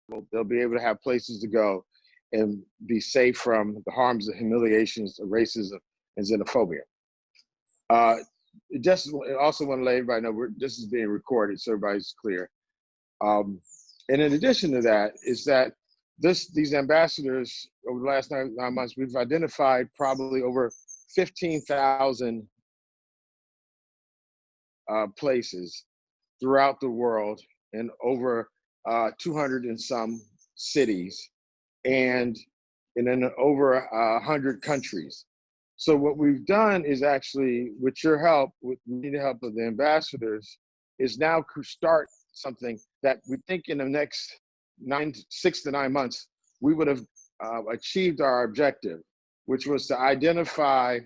they'll be able to have places to go and be safe from the harms and humiliations of racism and xenophobia. Just also want to let everybody know this is being recorded, so everybody's clear. And in addition to that, is that these ambassadors over the last 9 months, we've identified probably over 15,000 places throughout the world in over 200 and some cities, and in over 100 countries. So what we've done is actually, with your help, with the help of the ambassadors, is now start something that we think in the next 6 to 9 months, we would have achieved our objective, which was to identify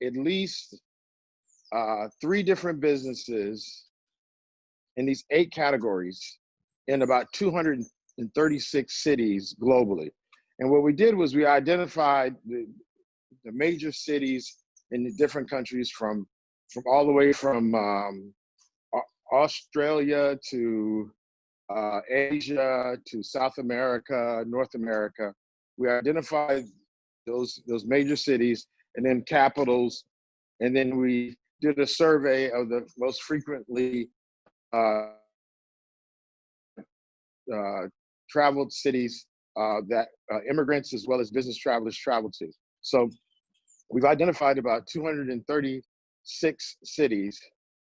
at least 3 different businesses in these 8 categories in about 236 cities globally. And what we did was we identified the major cities in the different countries from all the way from Australia to Asia to South America, North America. We identified those major cities and then capitals, and then we did a survey of the most frequently traveled cities that immigrants as well as business travelers travel to. So we've identified about 236 cities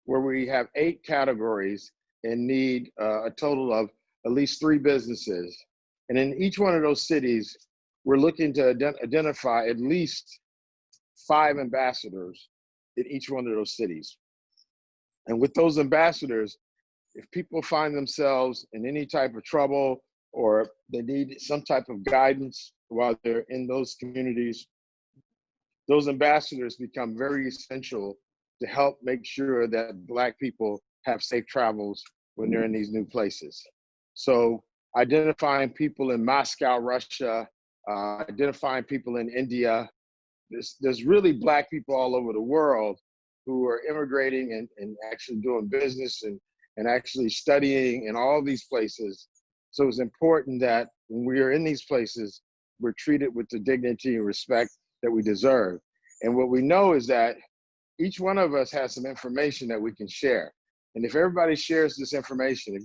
where we have 8 categories and need a total of at least 3 businesses. And in each one of those cities, we're looking to identify at least 5 ambassadors in each one of those cities. And with those ambassadors, if people find themselves in any type of trouble or they need some type of guidance while they're in those communities, those ambassadors become very essential to help make sure that Black people have safe travels when they're in these new places. So identifying people in Moscow, Russia, identifying people in India, there's really Black people all over the world who are immigrating and actually doing business and actually studying in all these places. So it's important that when we are in these places, we're treated with the dignity and respect that we deserve. And what we know is that each one of us has some information that we can share. And if everybody shares this information,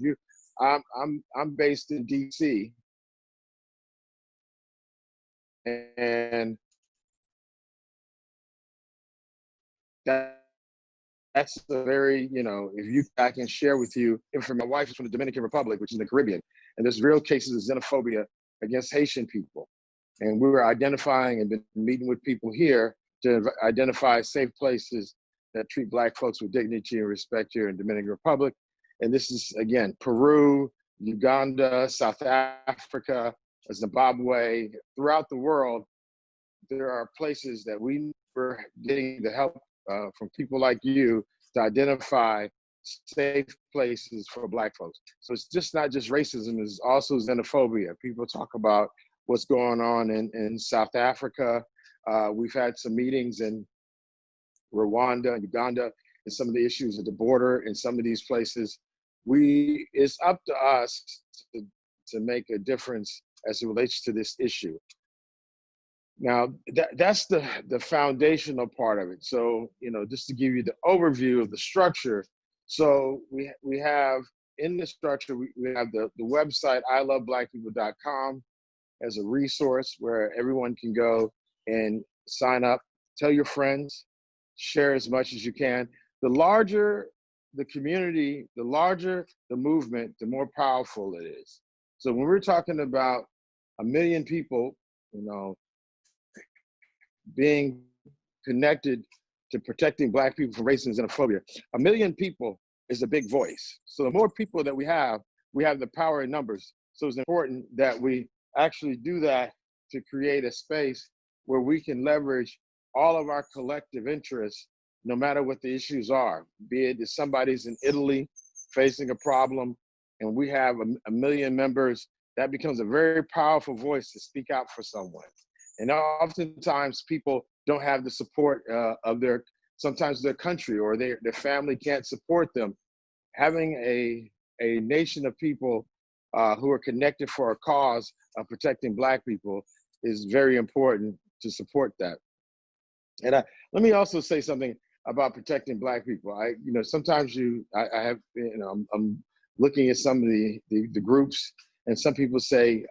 I'm based in DC, and that's a very, I can share with you information. My wife is from the Dominican Republic, which is in the Caribbean, and there's real cases of xenophobia against Haitian people. And we were identifying and been meeting with people here to identify safe places that treat Black folks with dignity and respect here in Dominican Republic. And this is, again, Peru, Uganda, South Africa, Zimbabwe. Throughout the world, there are places that we were getting the help from people like you to identify safe places for Black folks. So it's just not just racism, it's also xenophobia. People talk about what's going on in South Africa. We've had some meetings in Rwanda and Uganda and some of the issues at the border in some of these places. It's up to us to make a difference as it relates to this issue. Now, that's the foundational part of it. So, just to give you the overview of the structure. So we have in the structure, we have the website, ILoveBlackPeople.com as a resource where everyone can go and sign up, tell your friends, share as much as you can. The larger the community, the larger the movement, the more powerful it is. So when we're talking about 1 million people, being connected to protecting Black people from racism and xenophobia, 1 million people is a big voice. So the more people that we have the power in numbers. So it's important that we actually do that to create a space where we can leverage all of our collective interests, no matter what the issues are, be it if somebody's in Italy facing a problem and we have 1 million members, that becomes a very powerful voice to speak out for someone. And oftentimes people don't have the support of sometimes their country or their family can't support them. Having a nation of people who are connected for a cause of protecting Black people is very important to support that. And let me also say something about protecting Black people. Sometimes I have, I'm looking at some of the groups, and some people say,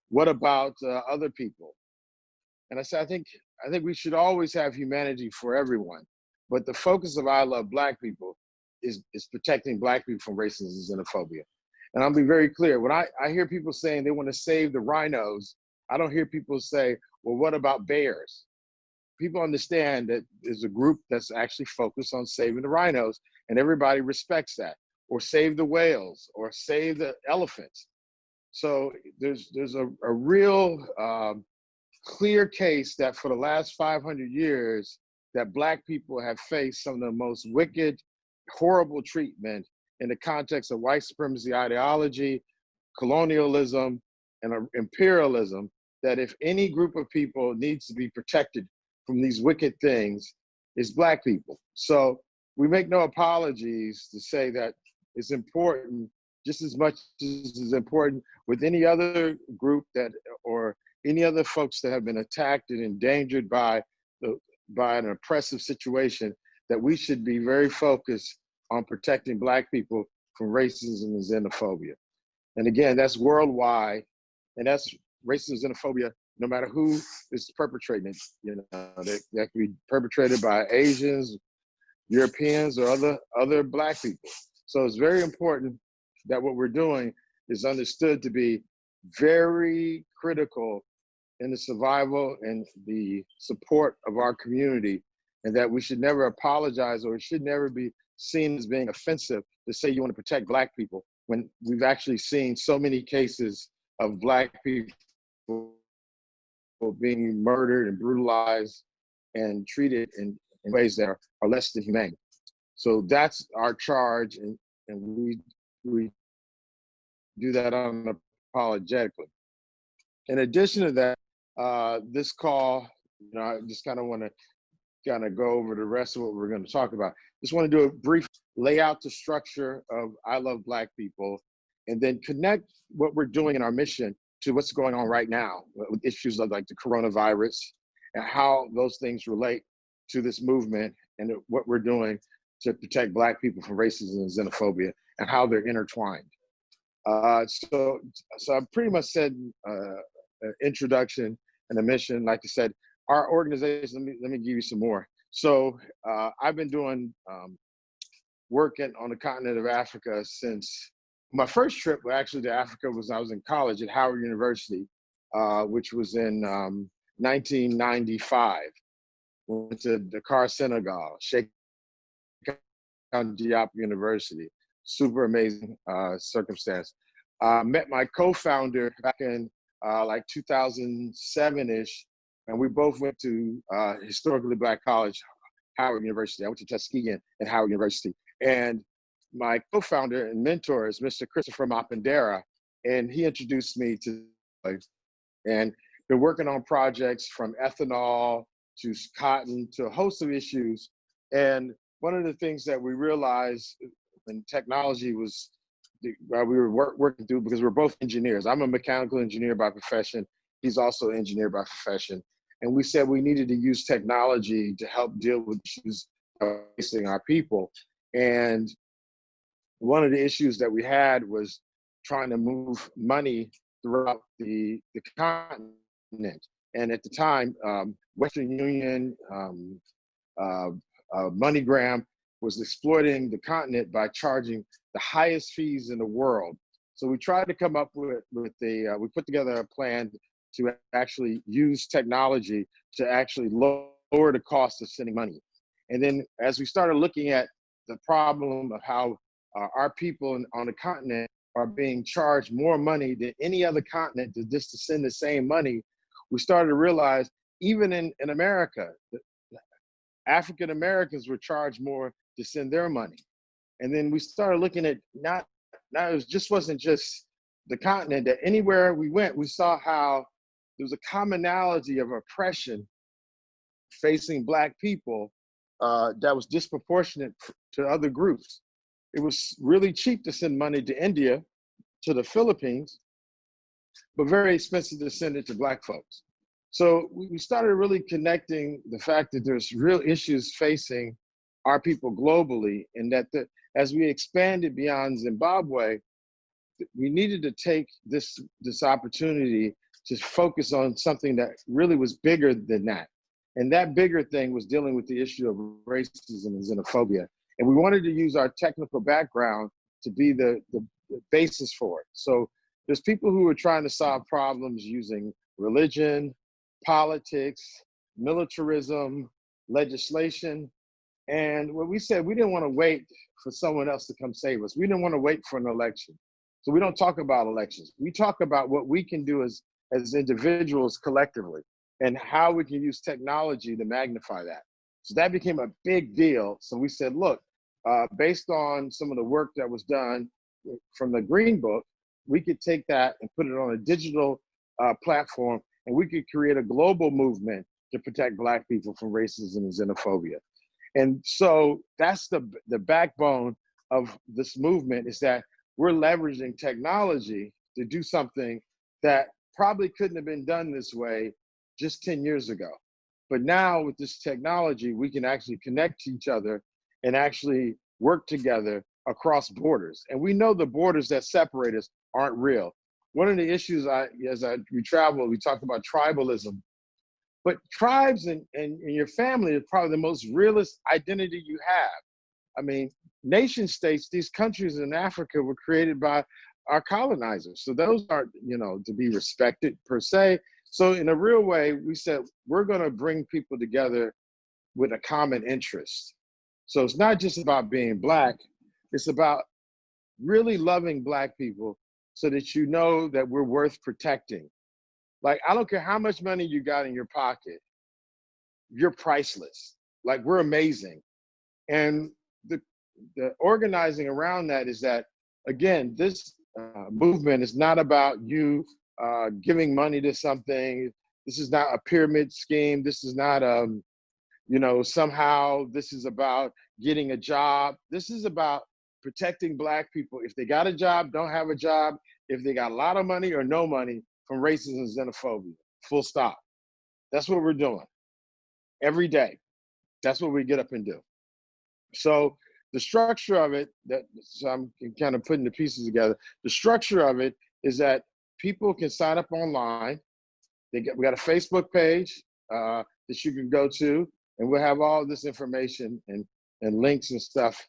what about other people? And I say, I think we should always have humanity for everyone. But the focus of I Love Black People is protecting Black people from racism and xenophobia. And I'll be very clear. When I hear people saying they want to save the rhinos, I don't hear people say, well, what about bears? People understand that there's a group that's actually focused on saving the rhinos, and everybody respects that, or save the whales, or save the elephants. So there's a real clear case that for the last 500 years, that Black people have faced some of the most wicked, horrible treatment in the context of white supremacy ideology, colonialism, and imperialism, that if any group of people needs to be protected from these wicked things, it's Black people. So we make no apologies to say that it's important just as much as it's important with any other group or any other folks that have been attacked and endangered by an oppressive situation, that we should be very focused on protecting Black people from racism and xenophobia. And again, that's worldwide, and that's racism and xenophobia, no matter who is perpetrating it. That can be perpetrated by Asians, Europeans, or other Black people. So it's very important that what we're doing is understood to be very critical in the survival and the support of our community, and that we should never apologize, or it should never be seen as being offensive to say you want to protect Black people, when we've actually seen so many cases of Black people being murdered and brutalized and treated in ways that are less than humane. So that's our charge, and we do that unapologetically. In addition to that, this call, I just kind of want to go over the rest of what we're going to talk about. Just want to do a brief lay out the structure of I Love Black People, and then connect what we're doing in our mission to what's going on right now with issues like the coronavirus, and how those things relate to this movement and what we're doing to protect Black people from racism and xenophobia, and how they're intertwined. So I pretty much said an introduction and a mission. Like I said, our organization, let me give you some more. So I've been doing work on the continent of Africa since my first trip actually to Africa was I was in college at Howard University, which was in 1995. Went to Dakar, Senegal, Sheikh Diop University. Super amazing circumstance. Met my co-founder back in like 2007-ish, and we both went to historically Black college, Howard University. I went to Tuskegee at Howard University. And my co-founder and mentor is Mr. Christopher Mapendera, and he introduced me to, and been working on projects from ethanol to cotton to a host of issues. And one of the things that we realized when technology was, we were working through, because we're both engineers. I'm a mechanical engineer by profession. He's also an engineer by profession. And we said we needed to use technology to help deal with issues facing our people. And one of the issues that we had was trying to move money throughout the continent. And at the time, Western Union, MoneyGram was exploiting the continent by charging the highest fees in the world. So we tried to come up with we put together a plan to actually use technology to actually lower the cost of sending money. And then as we started looking at the problem of how our people on the continent are being charged more money than any other continent to send the same money, we started to realize even in America, African Americans were charged more to send their money. And then we started looking at wasn't just the continent, that anywhere we went, we saw how there was a commonality of oppression facing Black people that was disproportionate to other groups. It was really cheap to send money to India, to the Philippines, but very expensive to send it to Black folks. So we started really connecting the fact that there's real issues facing our people globally, and that as we expanded beyond Zimbabwe, we needed to take this opportunity to focus on something that really was bigger than that. And that bigger thing was dealing with the issue of racism and xenophobia. And we wanted to use our technical background to be the basis for it. So there's people who are trying to solve problems using religion, politics, militarism, legislation. And what we said, we didn't want to wait for someone else to come save us. We didn't want to wait for an election. So we don't talk about elections. We talk about what we can do as individuals collectively, and how we can use technology to magnify that. So that became a big deal. So we said, look, based on some of the work that was done from the Green Book, we could take that and put it on a digital platform, and we could create a global movement to protect Black people from racism and xenophobia. And so that's the backbone of this movement, is that we're leveraging technology to do something that probably couldn't have been done this way just 10 years ago. But now with this technology, we can actually connect to each other and actually work together across borders. And we know the borders that separate us aren't real. One of the issues we travel, we talk about tribalism, but tribes and your family is probably the most realist identity you have. I mean, nation states, these countries in Africa were created by our colonizers. So those aren't, to be respected per se. So in a real way, we said, we're gonna bring people together with a common interest. So it's not just about being Black, it's about really loving Black people so that you know that we're worth protecting. Like, I don't care how much money you got in your pocket, you're priceless. Like, we're amazing. And the organizing around that is that, again, this movement is not about you giving money to something. This is not a pyramid scheme. This is not, somehow this is about getting a job. This is about protecting Black people. If they got a job, don't have a job, if they got a lot of money or no money, from racism and xenophobia, full stop. That's what we're doing every day. That's what we get up and do. So the structure of it, so I'm kind of putting the pieces together. The structure of it is that people can sign up online. We got a Facebook page that you can go to, and we'll have all this information and links and stuff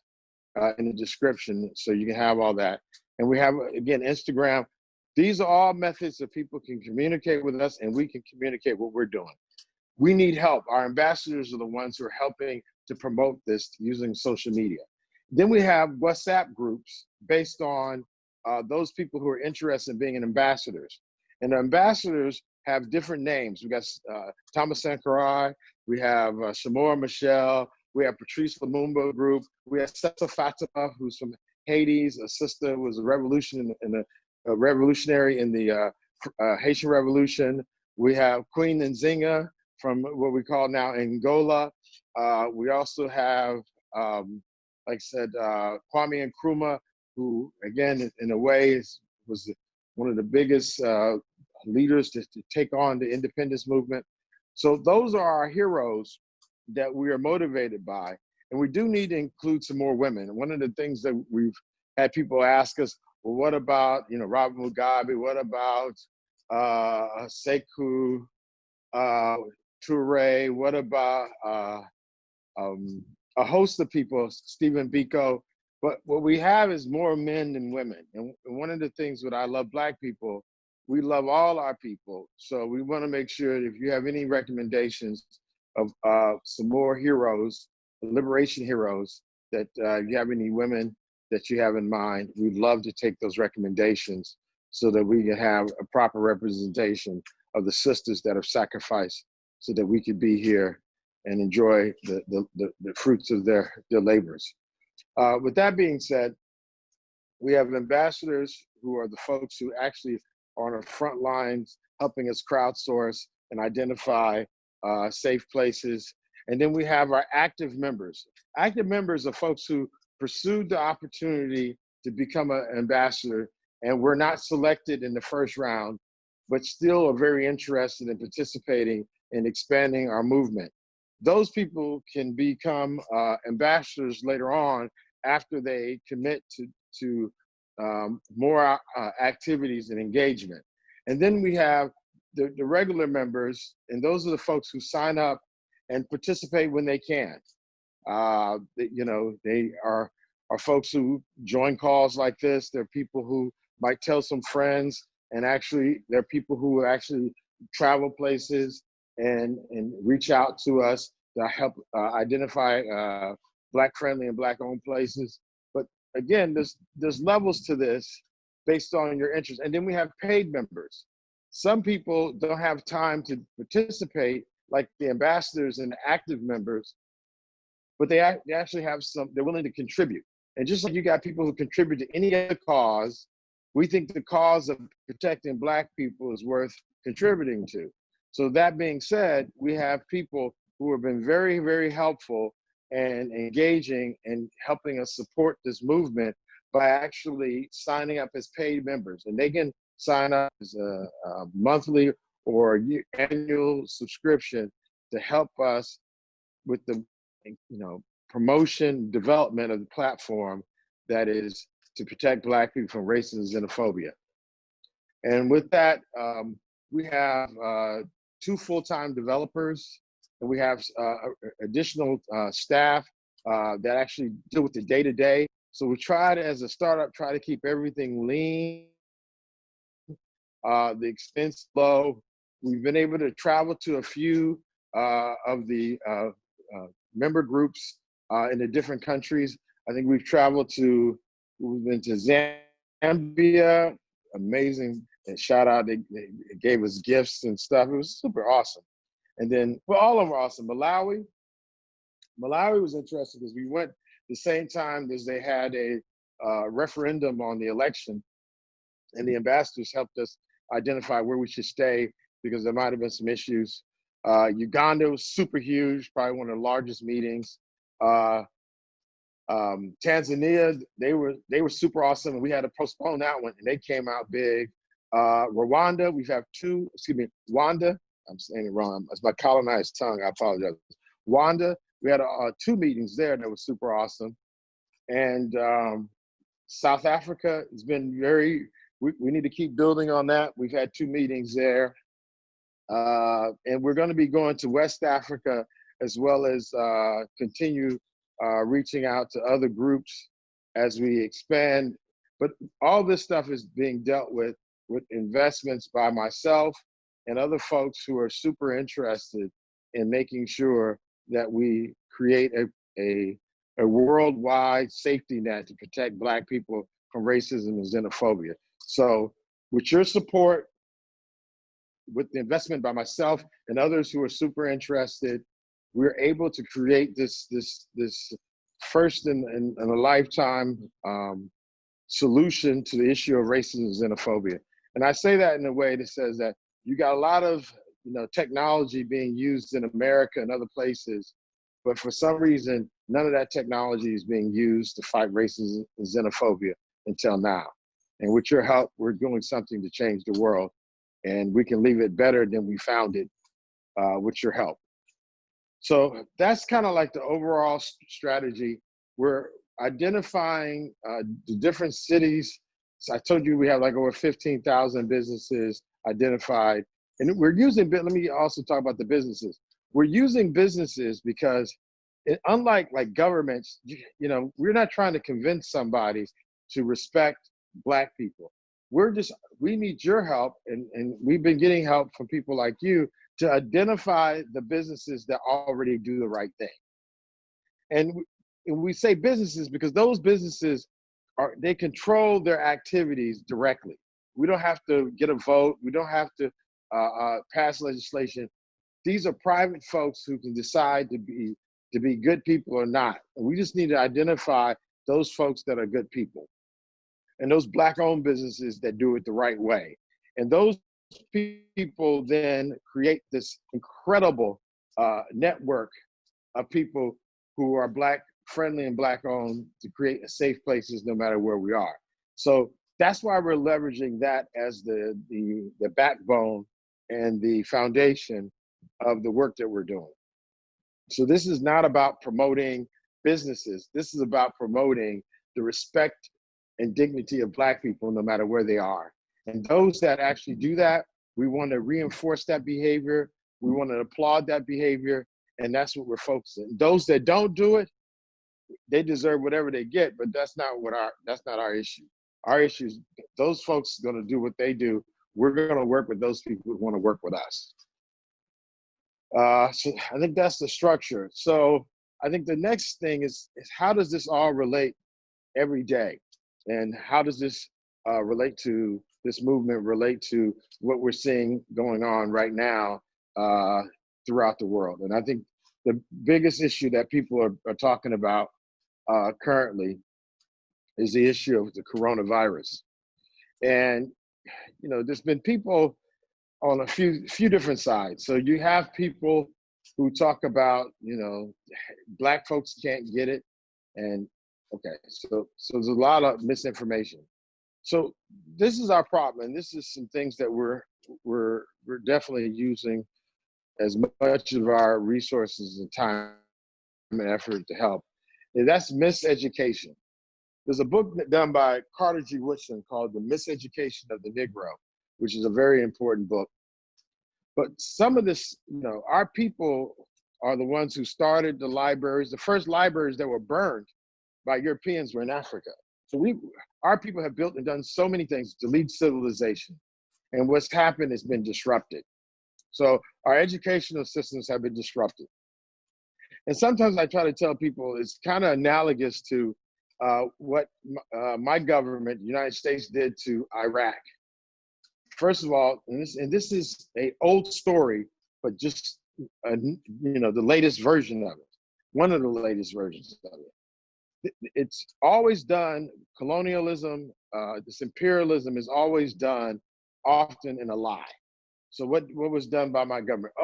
in the description, so you can have all that. And we have, again, Instagram. These are all methods that people can communicate with us, and we can communicate what we're doing. We need help. Our ambassadors are the ones who are helping to promote this using social media. Then we have WhatsApp groups based on those people who are interested in being an ambassadors. And the ambassadors have different names. We got Thomas Sankara, we have Shamora Michelle, we have Patrice Lumumba group, we have Sessa Fatima, who's from Haiti, a sister who was a revolutionary in the Haitian Revolution. We have Queen Nzinga from what we call now Angola. We also have, like I said, Kwame Nkrumah, who, again, in a way, was one of the biggest leaders to take on the independence movement. So those are our heroes that we are motivated by. And we do need to include some more women. And one of the things that we've had people ask us, well, what about, Robert Mugabe? What about Sekou Toure? What about a host of people, Stephen Biko? But what we have is more men than women. And one of the things that I love Black people, we love all our people. So we want to make sure that if you have any recommendations of some more heroes, liberation heroes, that you have any women that you have in mind, we'd love to take those recommendations so that we can have a proper representation of the sisters that have sacrificed so that we could be here and enjoy the fruits of their labors. With that being said, we have ambassadors who are the folks who actually are on the front lines helping us crowdsource and identify safe places. And then we have our active members. Active members are folks who pursued the opportunity to become an ambassador and were not selected in the first round, but still are very interested in participating in expanding our movement. Those people can become ambassadors later on after they commit to more activities and engagement. And then we have the regular members, and those are the folks who sign up and participate when they can. They are folks who join calls like this. They're people who might tell some friends, and actually they're people who actually travel places and reach out to us to help identify Black-friendly and Black-owned places. But again, there's levels to this based on your interest. And then we have paid members. Some people don't have time to participate, like the ambassadors and the active members, but they actually have they're willing to contribute. And just like you got people who contribute to any other cause, we think the cause of protecting Black people is worth contributing to. So that being said, we have people who have been very, very helpful and engaging and helping us support this movement by actually signing up as paid members. And they can sign up as a monthly or annual subscription to help us with the promotion, development of the platform that is to protect Black people from racism and xenophobia. And with that, we have 2 full-time developers, and we have additional staff that actually deal with the day-to-day. So we try to, as a startup, try to keep everything lean, the expense low. We've been able to travel to a few of the member groups in the different countries. I think we've been to Zambia, amazing, and shout out, they gave us gifts and stuff. It was super awesome. And then, well, all of them are awesome. Malawi was interesting because we went the same time as they had a referendum on the election, and the ambassadors helped us identify where we should stay because there might have been some issues. Uganda was super huge, probably one of the largest meetings. Tanzania, they were super awesome, and we had to postpone that one, and they came out big. Rwanda, Wanda, I'm saying it wrong. It's my colonized tongue, I apologize. Wanda, we had 2 meetings there that was super awesome. And South Africa has been we need to keep building on that. We've had 2 meetings there. And we're going to be going to West Africa as well as continue reaching out to other groups as we expand. But all this stuff is being dealt with investments by myself and other folks who are super interested in making sure that we create a worldwide safety net to protect Black people from racism and xenophobia. So with your support, with the investment by myself and others who are super interested, we're able to create this first in a lifetime solution to the issue of racism and xenophobia. And I say that in a way that says that you got a lot of technology being used in America and other places, but for some reason, none of that technology is being used to fight racism and xenophobia until now. And with your help, we're doing something to change the world, and we can leave it better than we found it with your help. So that's kind of like the overall strategy. We're identifying the different cities. So I told you we have like over 15,000 businesses identified. And we're using, let me also talk about the businesses. We're using businesses because unlike like governments, we're not trying to convince somebody to respect Black people. We need your help, and we've been getting help from people like you to identify the businesses that already do the right thing. And we say businesses because those businesses they control their activities directly. We don't have to get a vote. We don't have to pass legislation. These are private folks who can decide to be good people or not. And we just need to identify those folks that are good people, and those Black-owned businesses that do it the right way. And those people then create this incredible network of people who are Black-friendly and Black-owned to create safe places no matter where we are. So That's why we're leveraging that as the backbone and the foundation of the work that we're doing. So this is not about promoting businesses. This is about promoting the respect and dignity of Black people, no matter where they are. And those that actually do that, we want to reinforce that behavior. We want to applaud that behavior. And that's what we're focusing. Those that don't do it, they deserve whatever they get, but that's not our issue. Our issue is those folks are going to do what they do. We're going to work with those people who want to work with us. So I think that's the structure. So I think the next thing is how does this all relate every day? And how does this relate to this movement, relate to what we're seeing going on right now throughout the world? And I think the biggest issue that people are talking about currently is the issue of the coronavirus. And, you know, there's been people on a few different sides. So you have people who talk about, you know, Black folks can't get it. And okay, so there's a lot of misinformation. So this is our problem. And this is some things that we're definitely using as much of our resources and time and effort to help. And that's miseducation. There's a book done by Carter G. Woodson called The Miseducation of the Negro, which is a very important book. But some of this, you know, our people are the ones who started the libraries. The first libraries that were burned by Europeans were in Africa. So our people have built and done so many things to lead civilization. And what's happened has been disrupted. So our educational systems have been disrupted. And sometimes I try to tell people it's kind of analogous to what my government, the United States, did to Iraq. First of all, and this is an old story, but just you know, the latest version of it, one of the latest versions of it. It's always done, colonialism, this imperialism is always done often in a lie. So what was done by my government?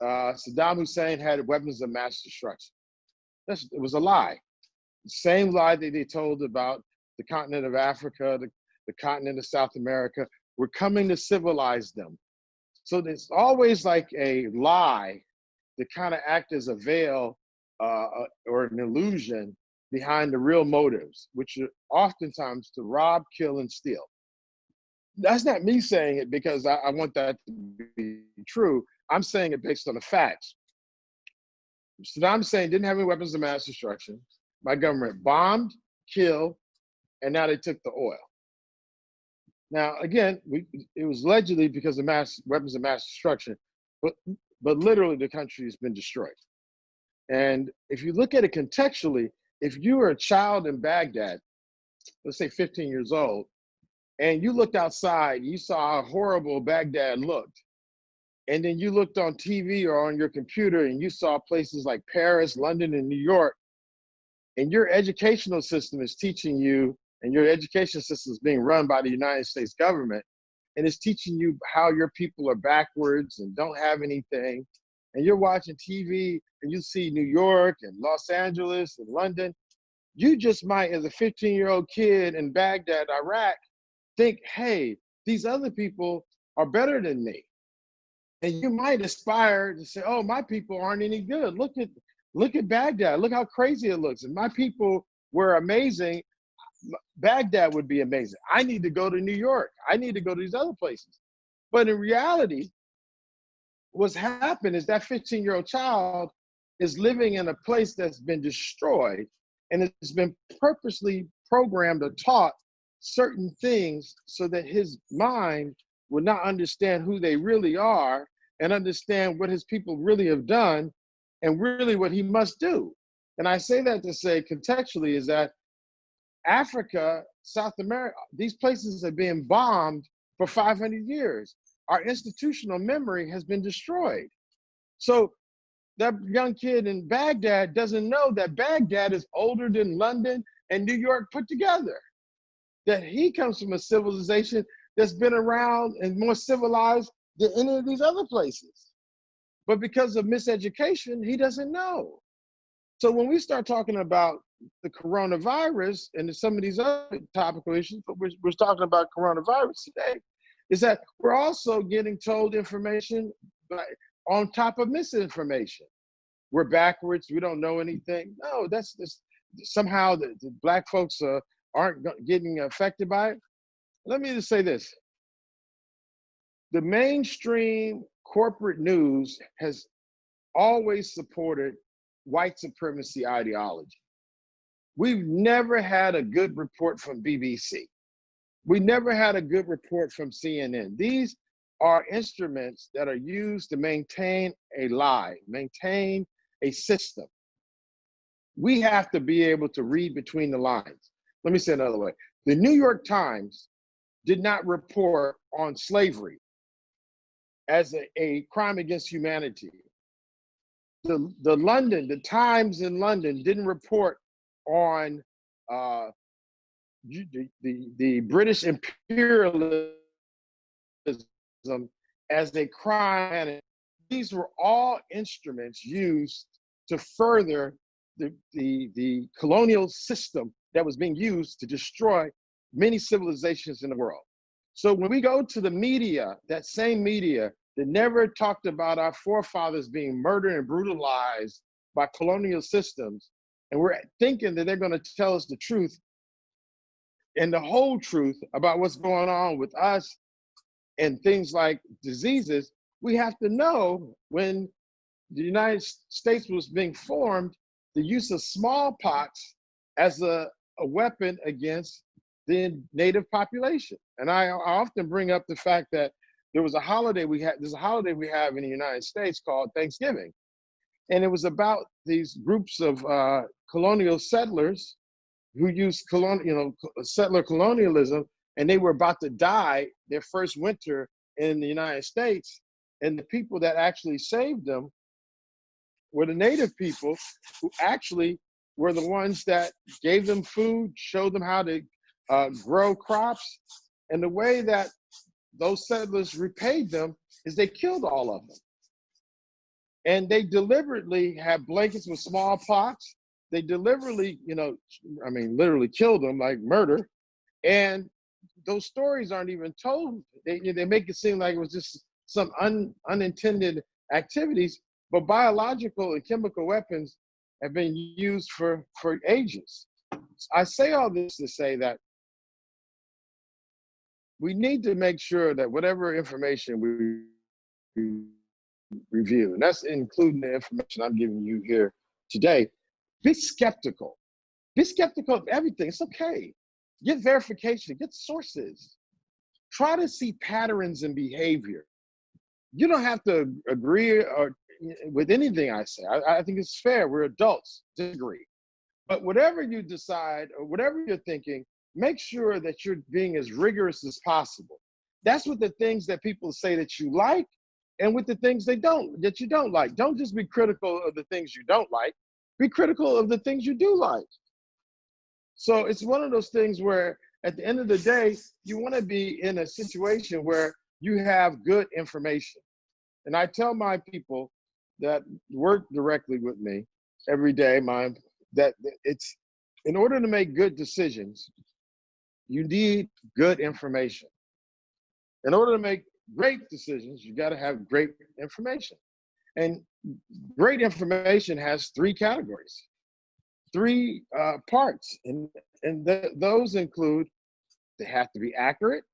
Saddam Hussein had weapons of mass destruction. It was a lie. The same lie that they told about the continent of Africa, the continent of South America. We're coming to civilize them. So there's always like a lie that kind of act as a veil or an illusion behind the real motives, which are oftentimes to rob, kill, and steal. That's not me saying it because I want that to be true. I'm saying it based on the facts. Saddam Hussein didn't have any weapons of mass destruction. My government bombed, killed, and now they took the oil. Now, again, it was allegedly because of weapons of mass destruction, but literally the country has been destroyed. And if you look at it contextually, if you were a child in Baghdad, let's say 15 years old, and you looked outside, you saw how horrible Baghdad looked, and then you looked on TV or on your computer and you saw places like Paris, London, and New York, and your educational system is teaching you, and your education system is being run by the United States government, and it's teaching you how your people are backwards and don't have anything, and you're watching TV and you see New York and Los Angeles and London, you just might, as a 15-year-old kid in Baghdad, Iraq, think, hey, these other people are better than me. And you might aspire to say, oh, my people aren't any good. Look at Baghdad. Look how crazy it looks. If my people were amazing, Baghdad would be amazing. I need to go to New York. I need to go to these other places. But in reality, what's happened is that 15-year-old child is living in a place that's been destroyed, and it's been purposely programmed or taught certain things so that his mind would not understand who they really are and understand what his people really have done and really what he must do. And I say that to say contextually is that Africa, South America, these places are being bombed for 500 years. Our institutional memory has been destroyed. So that young kid in Baghdad doesn't know that Baghdad is older than London and New York put together. That he comes from a civilization that's been around and more civilized than any of these other places. But because of miseducation, he doesn't know. So when we start talking about the coronavirus and some of these other topical issues, but we're talking about coronavirus today, is that we're also getting told information on top of misinformation. We're backwards. We don't know anything. No, that's somehow the Black folks aren't getting affected by it. Let me just say this. The mainstream corporate news has always supported white supremacy ideology. We've never had a good report from BBC. We never had a good report from CNN. These are instruments that are used to maintain a lie, maintain a system. We have to be able to read between the lines. Let me say it another way. The New York Times did not report on slavery as a crime against humanity. The Times in London didn't report on the British imperialism as a crime. These were all instruments used to further the colonial system that was being used to destroy many civilizations in the world. So when we go to the media, that same media that never talked about our forefathers being murdered and brutalized by colonial systems, and we're thinking that they're going to tell us the truth and the whole truth about what's going on with us and things like diseases, we have to know when the United States was being formed, the use of smallpox as a weapon against the native population. And I often bring up the fact that there's a holiday we have in the United States called Thanksgiving. And it was about these groups of colonial settlers who used settler colonialism, and they were about to die their first winter in the United States. And the people that actually saved them were the native people who actually were the ones that gave them food, showed them how to grow crops. And the way that those settlers repaid them is they killed all of them. And they deliberately had blankets with smallpox. They deliberately, literally killed them, like murder. And those stories aren't even told. They make it seem like it was just some unintended activities, but biological and chemical weapons have been used for ages. I say all this to say that we need to make sure that whatever information we review, and that's including the information I'm giving you here today, be skeptical. Be skeptical of everything. It's okay. Get verification, get sources. Try to see patterns in behavior. You don't have to agree with anything I say. I think it's fair. We're adults, disagree. But whatever you decide or whatever you're thinking, make sure that you're being as rigorous as possible. That's with the things that people say that you like and with the things that you don't like. Don't just be critical of the things you don't like. Be critical of the things you do like. So it's one of those things where at the end of the day, you want to be in a situation where you have good information. And I tell my people that work directly with me every day, that it's in order to make good decisions, you need good information. In order to make great decisions, you got to have great information. And great information has three categories, three parts. And those include, they have to be accurate,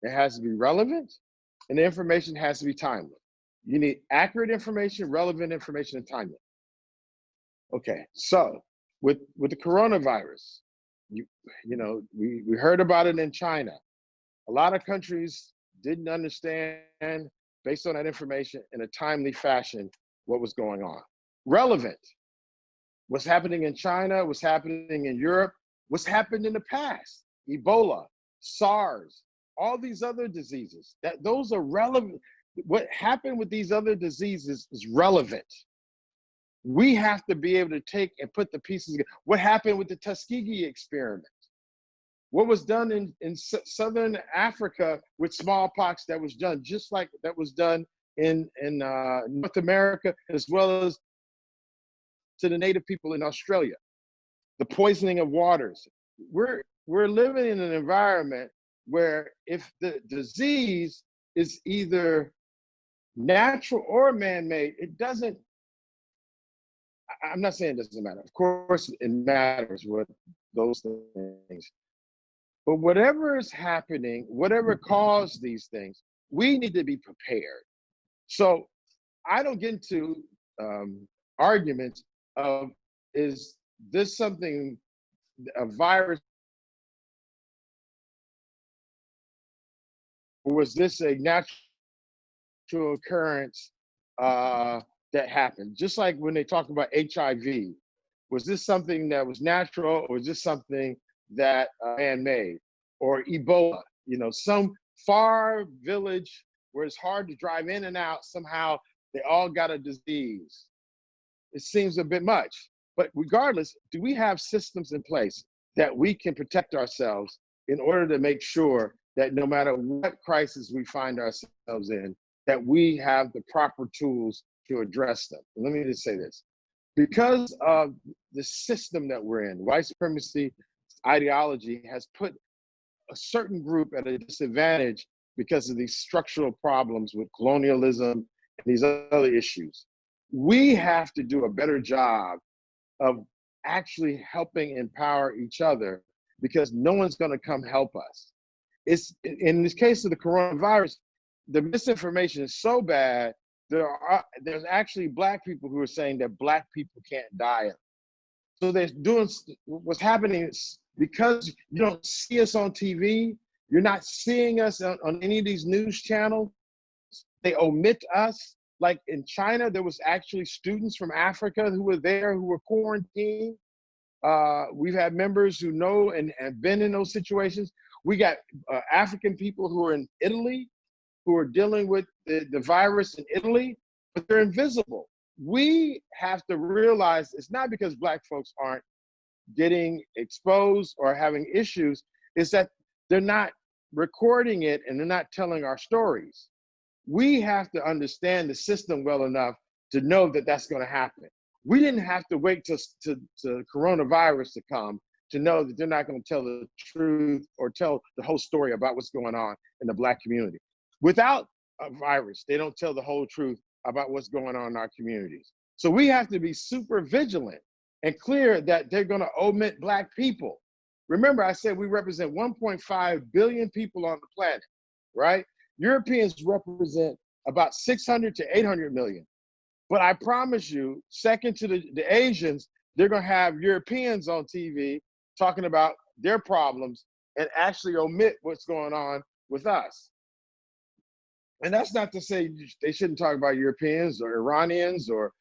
it has to be relevant, and the information has to be timely. You need accurate information, relevant information, and timely. Okay, so with the coronavirus, we heard about it in China. A lot of countries didn't understand, based on that information, in a timely fashion, what was going on. Relevant. What's happening in China, what's happening in Europe, what's happened in the past. Ebola, SARS, all these other diseases. Those are relevant. What happened with these other diseases is relevant. We have to be able to take and put the pieces together. What happened with the Tuskegee experiment? What was done in Southern Africa with smallpox that was done just like that was done in North America, as well as to the native people in Australia. the poisoning of waters. We're living in an environment where if the disease is either natural or man-made, it doesn't, I'm not saying it doesn't matter. Of course, it matters what those things. But whatever is happening, whatever caused these things, we need to be prepared. So I don't get into arguments of, is this something, a virus, or was this a natural occurrence that happened? Just like when they talk about HIV, was this something that was natural, or was this something that man-made? Or Ebola, some far village where it's hard to drive in and out, somehow they all got a disease. It seems a bit much. But regardless, do we have systems in place that we can protect ourselves in order to make sure that no matter what crisis we find ourselves in, that we have the proper tools to address them? And let me just say this. Because of the system that we're in, white supremacy ideology has put a certain group at a disadvantage because of these structural problems with colonialism and these other issues. We have to do a better job of actually helping empower each other, because no one's going to come help us. It's in this case of the coronavirus, the misinformation is so bad. There's actually Black people who are saying that Black people can't die. So they're doing, what's happening is, because you don't see us on TV, you're not seeing us on any of these news channels, they omit us. Like in China, there was actually students from Africa who were there who were quarantined. We've had members who know and have been in those situations. We got African people who are in Italy who are dealing with the virus in Italy, but they're invisible. We have to realize it's not because Black folks aren't getting exposed or having issues, it's that they're not recording it and they're not telling our stories. We have to understand the system well enough to know that that's going to happen. We didn't have to wait to coronavirus to come to know that they're not going to tell the truth or tell the whole story about what's going on in the Black community. Without a virus, they don't tell the whole truth about what's going on in our communities. So we have to be super vigilant and clear that they're going to omit Black people. Remember, I said we represent 1.5 billion people on the planet, right? Europeans represent about 600 to 800 million. But I promise you, second to the Asians, they're going to have Europeans on TV talking about their problems and actually omit what's going on with us. And that's not to say they shouldn't talk about Europeans or Iranians or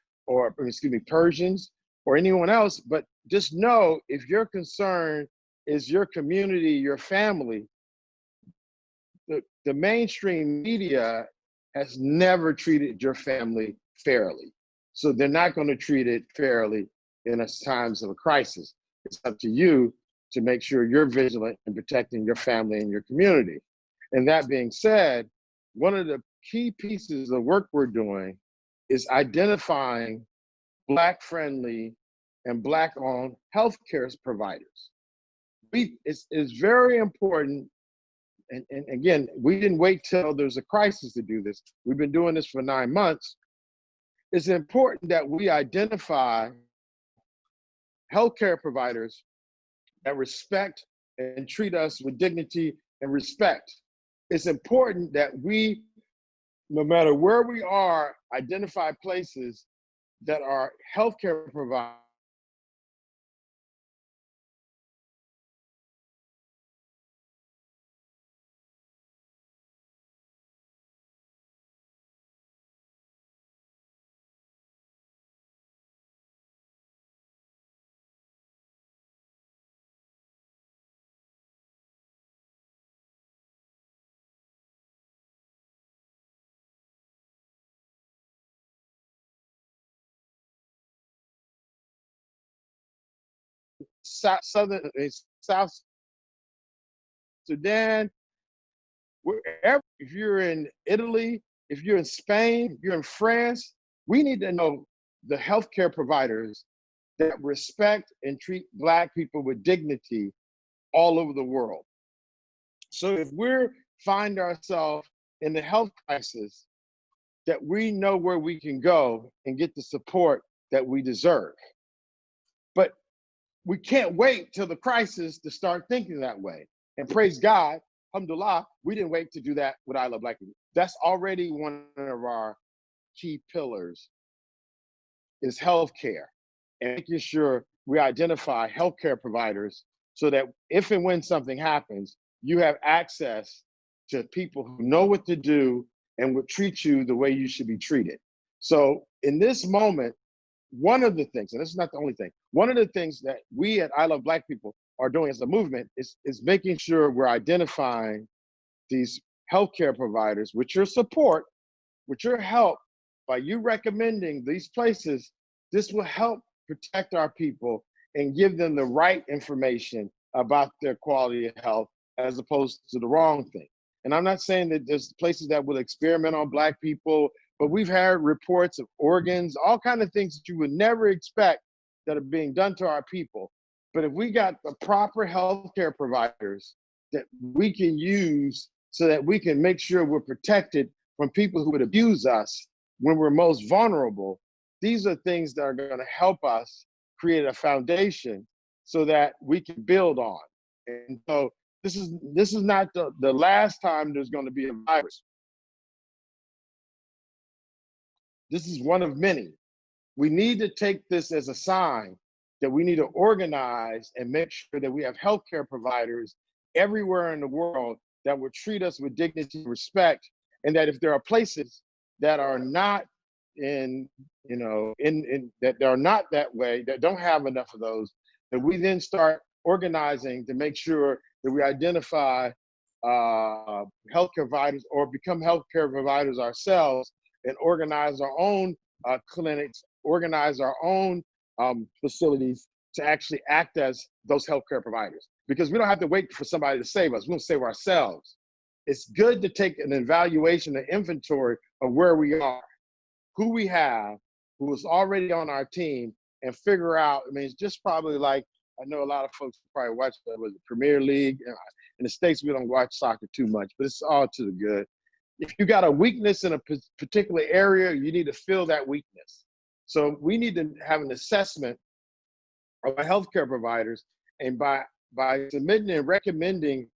Persians or anyone else, but just know, if your concern is your community, your family, the mainstream media has never treated your family fairly. So they're not going to treat it fairly in times of a crisis. It's up to you to make sure you're vigilant in protecting your family and your community. And that being said, one of the key pieces of work we're doing is identifying Black-friendly and Black-owned healthcare providers. It's very important, and again, we didn't wait till there's a crisis to do this. We've been doing this for 9 months. It's important that we identify healthcare providers that respect and treat us with dignity and respect. It's important that we, no matter where we are, identify places that are healthcare providers South Sudan, wherever. If you're in Italy, if you're in Spain, if you're in France, we need to know the healthcare providers that respect and treat Black people with dignity all over the world. So if we're find ourselves in the health crisis, that we know where we can go and get the support that we deserve. But we can't wait till the crisis to start thinking that way. And praise God, alhamdulillah, we didn't wait to do that with I Love Black People. That's already one of our key pillars is healthcare and making sure we identify healthcare providers so that if and when something happens, you have access to people who know what to do and would treat you the way you should be treated. So in this moment, one of the things, and this is not the only thing, one of the things that we at I Love Black People are doing as a movement is making sure we're identifying these healthcare providers with your support, with your help, by you recommending these places. This will help protect our people and give them the right information about their quality of health as opposed to the wrong thing. And I'm not saying that there's places that will experiment on Black people, but we've had reports of organs, all kinds of things that you would never expect that are being done to our people. But if we got the proper healthcare providers that we can use so that we can make sure we're protected from people who would abuse us when we're most vulnerable, these are things that are going to help us create a foundation so that we can build on. And so this is not the last time there's going to be a virus. This is one of many. We need to take this as a sign that we need to organize and make sure that we have healthcare providers everywhere in the world that will treat us with dignity and respect, and that if there are places that are not in that are not that way, that don't have enough of those, that we then start organizing to make sure that we identify healthcare providers or become healthcare providers ourselves and organize our own clinics, organize our own facilities to actually act as those healthcare providers. Because we don't have to wait for somebody to save us. We'll save ourselves. It's good to take an evaluation, an inventory of where we are, who we have, who is already on our team, and figure out, I mean, it's just probably like, I know a lot of folks probably watch the Premier League. In the States, we don't watch soccer too much, but it's all to the good. If you got a weakness in a particular area, you need to fill that weakness. So we need to have an assessment of our healthcare providers, and by submitting and recommending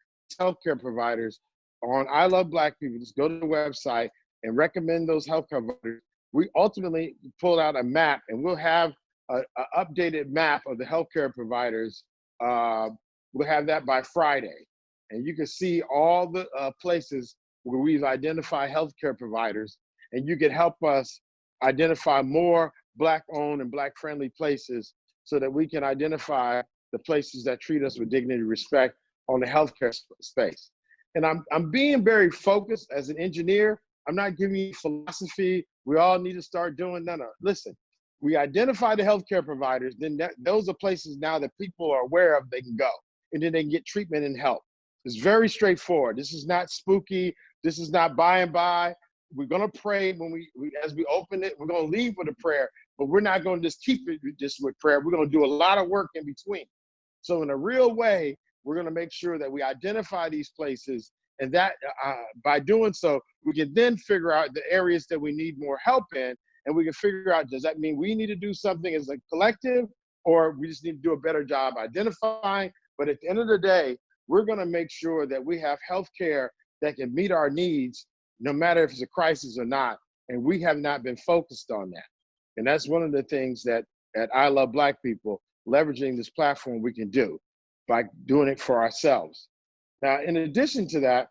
healthcare providers on I Love Black People, just go to the website and recommend those healthcare providers. We ultimately pull out a map, and we'll have an updated map of the healthcare providers. We'll have that by Friday, and you can see all the places where we've identified healthcare providers, and you can help us identify more Black-owned and Black-friendly places so that we can identify the places that treat us with dignity and respect on the healthcare space. And I'm being very focused as an engineer. I'm not giving you philosophy. We all need to start doing that. No. Listen, we identify the healthcare providers, then those are places now that people are aware of, they can go, and then they can get treatment and help. It's very straightforward. This is not spooky. This is not by and by. We're gonna pray when as we open it. We're gonna leave with a prayer, but we're not gonna just keep it just with prayer. We're gonna do a lot of work in between. So in a real way, we're gonna make sure that we identify these places, and that by doing so, we can then figure out the areas that we need more help in, and we can figure out, does that mean we need to do something as a collective, or we just need to do a better job identifying? But at the end of the day, we're gonna make sure that we have healthcare that can meet our needs, no matter if it's a crisis or not. And we have not been focused on that. And that's one of the things that at I Love Black People, leveraging this platform, we can do by doing it for ourselves. Now, in addition to that,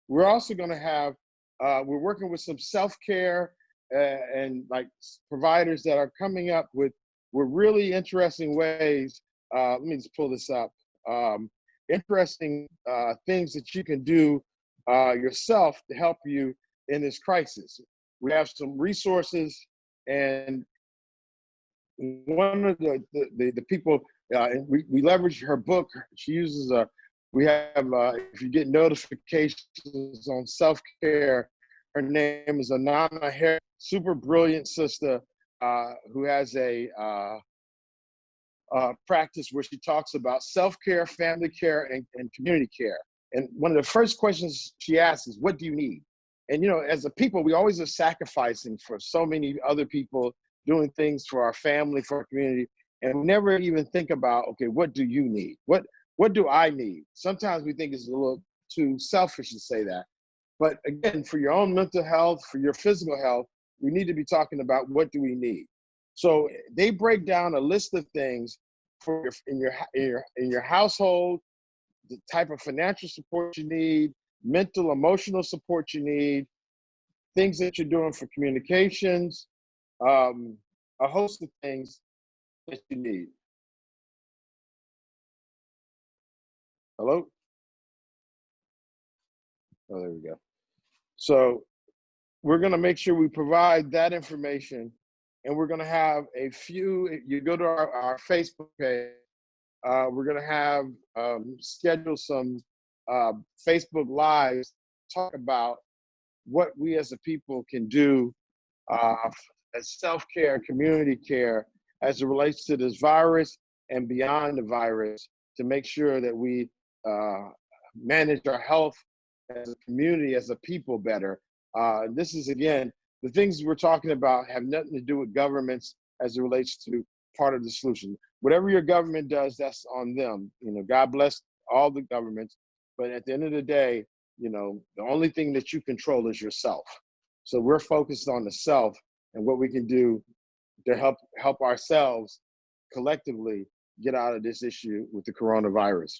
we're also gonna have, we're working with some self-care and like providers that are coming up with really interesting ways. Let me just pull this up. Interesting things that you can do yourself to help you in this crisis. We have some resources, and one of the people, we leverage her book. She uses we have, if you get notifications on self-care, her name is Anana Harris, super brilliant sister who has a practice where she talks about self-care, family care, and community care. And one of the first questions she asks is, what do you need? And, you know, as a people, we always are sacrificing for so many other people, doing things for our family, for our community, and we never even think about, okay, what do you need? What do I need? Sometimes we think it's a little too selfish to say that. But again, for your own mental health, for your physical health, we need to be talking about what do we need. So they break down a list of things for in your household, the type of financial support you need, mental, emotional support you need, things that you're doing for communications, a host of things that you need. Hello? Oh, there we go. So we're going to make sure we provide that information, and we're going to have a few, you go to our Facebook page, we're going to have schedule some Facebook Lives, talk about what we as a people can do as self-care, community care, as it relates to this virus and beyond the virus, to make sure that we manage our health as a community, as a people better. This is, again, the things we're talking about have nothing to do with governments as it relates to part of the solution. Whatever your government does, that's on them. You know, God bless all the governments, but at the end of the day, you know, the only thing that you control is yourself. So we're focused on the self and what we can do to help ourselves collectively get out of this issue with the coronavirus.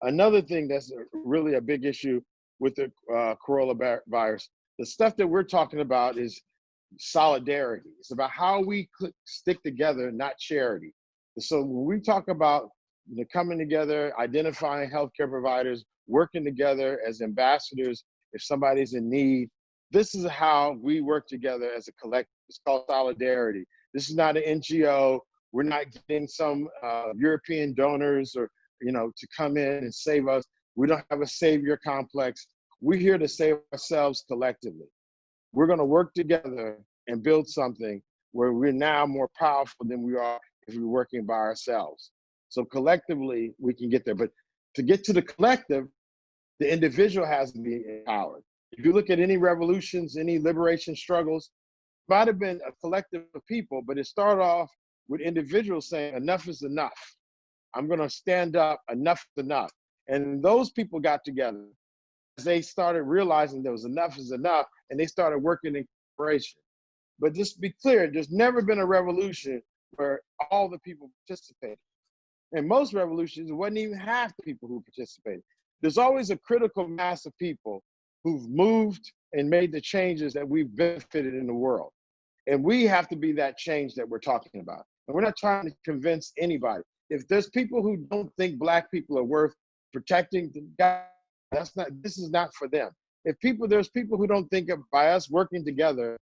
Another thing that's really a big issue with the coronavirus, the stuff that we're talking about is solidarity. It's about how we stick together, not charity. So when we talk about, you know, coming together, identifying healthcare providers, working together as ambassadors, if somebody's in need, this is how we work together as a collective. It's called solidarity. This is not an NGO. We're not getting some European donors or, you know, to come in and save us. We don't have a savior complex. We're here to save ourselves collectively. We're going to work together and build something where we're now more powerful than we are if we're working by ourselves. So collectively, we can get there. But to get to the collective, the individual has to be empowered. If you look at any revolutions, any liberation struggles, it might have been a collective of people, but it started off with individuals saying, enough is enough. I'm going to stand up, enough is enough. And those people got together as they started realizing there was enough is enough, and they started working in cooperation. But just to be clear, there's never been a revolution where all the people participated. In most revolutions, it wasn't even half the people who participated. There's always a critical mass of people who've moved and made the changes that we've benefited in the world. And we have to be that change that we're talking about. And we're not trying to convince anybody. If there's people who don't think Black people are worth protecting, this is not for them. If there's people who don't think of, by us working together,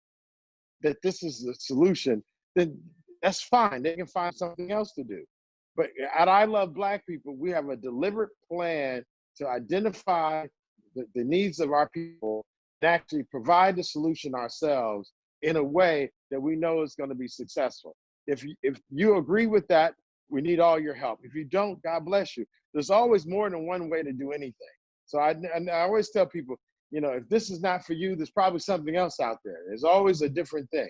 that this is the solution, then that's fine. They can find something else to do. But at I Love Black People, we have a deliberate plan to identify the needs of our people and actually provide the solution ourselves in a way that we know is going to be successful. If you agree with that, we need all your help. If you don't, God bless you. There's always more than one way to do anything. So I always tell people, you know, if this is not for you, there's probably something else out there. There's always a different thing.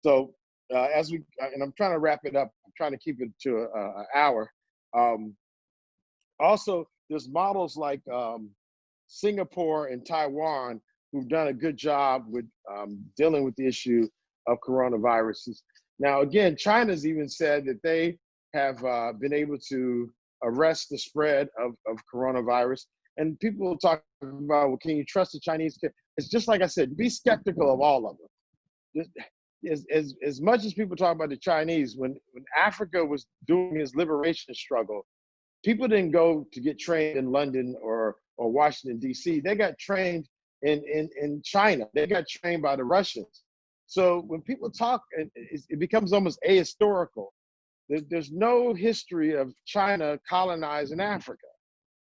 So and I'm trying to wrap it up, I'm trying to keep it to an hour. Also, there's models like Singapore and Taiwan who've done a good job with dealing with the issue of coronaviruses. Now, again, China's even said that they have been able to arrest the spread of coronavirus. And people talk about, well, can you trust the Chinese? It's just like I said, be skeptical of all of them. As much as people talk about the Chinese, when Africa was doing its liberation struggle, people didn't go to get trained in London or Washington, D.C. They got trained in China. They got trained by the Russians. So when people talk, it becomes almost ahistorical. There's no history of China colonizing Africa.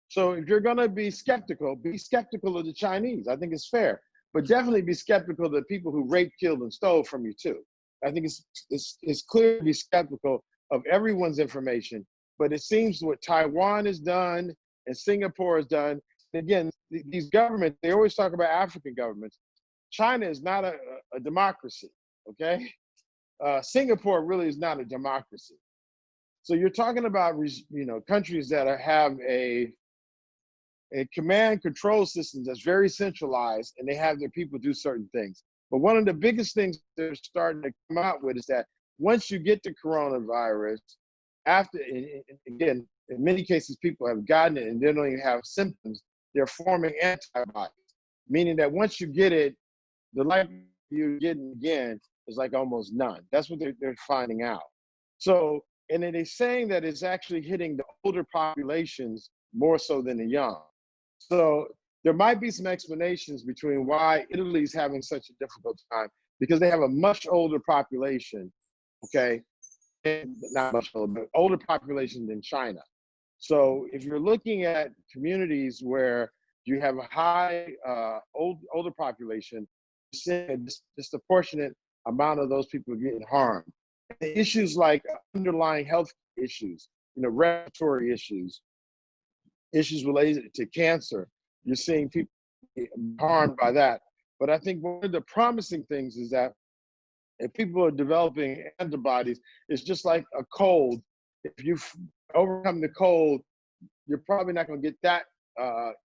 So if you're going to be skeptical of the Chinese. I think it's fair. But definitely be skeptical of the people who raped, killed, and stole from you too. I think it's clear to be skeptical of everyone's information. But it seems what Taiwan has done and Singapore has done, again, these governments, they always talk about African governments. China is not a democracy, okay? Singapore really is not a democracy. So you're talking about, countries that have a command control system that's very centralized, and they have their people do certain things. But one of the biggest things they're starting to come out with is that once you get the coronavirus, after, again, in many cases, people have gotten it and they don't even have symptoms, they're forming antibodies, meaning that once you get it, the likelihood you getting again is like almost none. That's what they're finding out. So, and then they're saying that it's actually hitting the older populations more so than the young. So there might be some explanations between why Italy's having such a difficult time, because they have a much older population, okay? And not much older, but older population than China. So if you're looking at communities where you have a high older population, you're seeing a disproportionate amount of those people getting harmed. And issues like underlying health issues, respiratory issues, issues related to cancer, you're seeing people harmed by that. But I think one of the promising things is that if people are developing antibodies, it's just like a cold. If you overcome the cold, you're probably not going to get that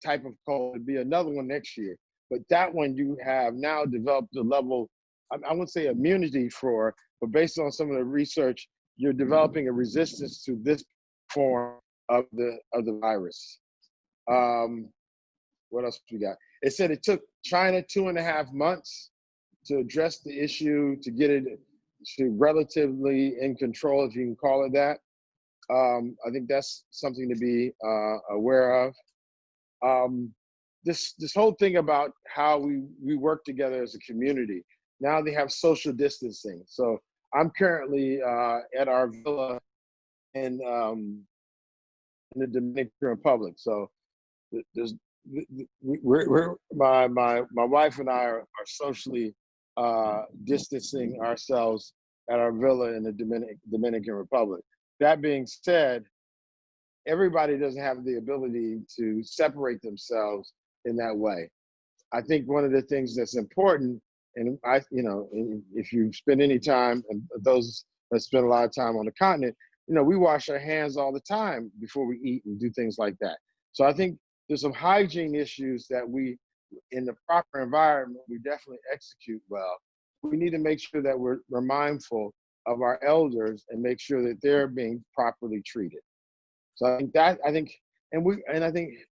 type of cold. It'll be another one next year. But that one you have now developed a level, I wouldn't say immunity for, but based on some of the research, you're developing a resistance to this form of the virus. What else we got? It said it took China 2.5 months to address the issue, to get it to relatively in control, if you can call it that. I think that's something to be aware of. This whole thing about how we work together as a community. Now they have social distancing. So I'm currently at our villa in the Dominican Republic. So there's my wife and I are socially distancing ourselves at our villa in the Dominican Republic. That being said, everybody doesn't have the ability to separate themselves in that way. I think one of the things that's important, and if you spend any time, and those that spend a lot of time on the continent, we wash our hands all the time before we eat and do things like that. So I think there's some hygiene issues that we, in the proper environment, we definitely execute well. We need to make sure that we're mindful of our elders and make sure that they're being properly treated. So I think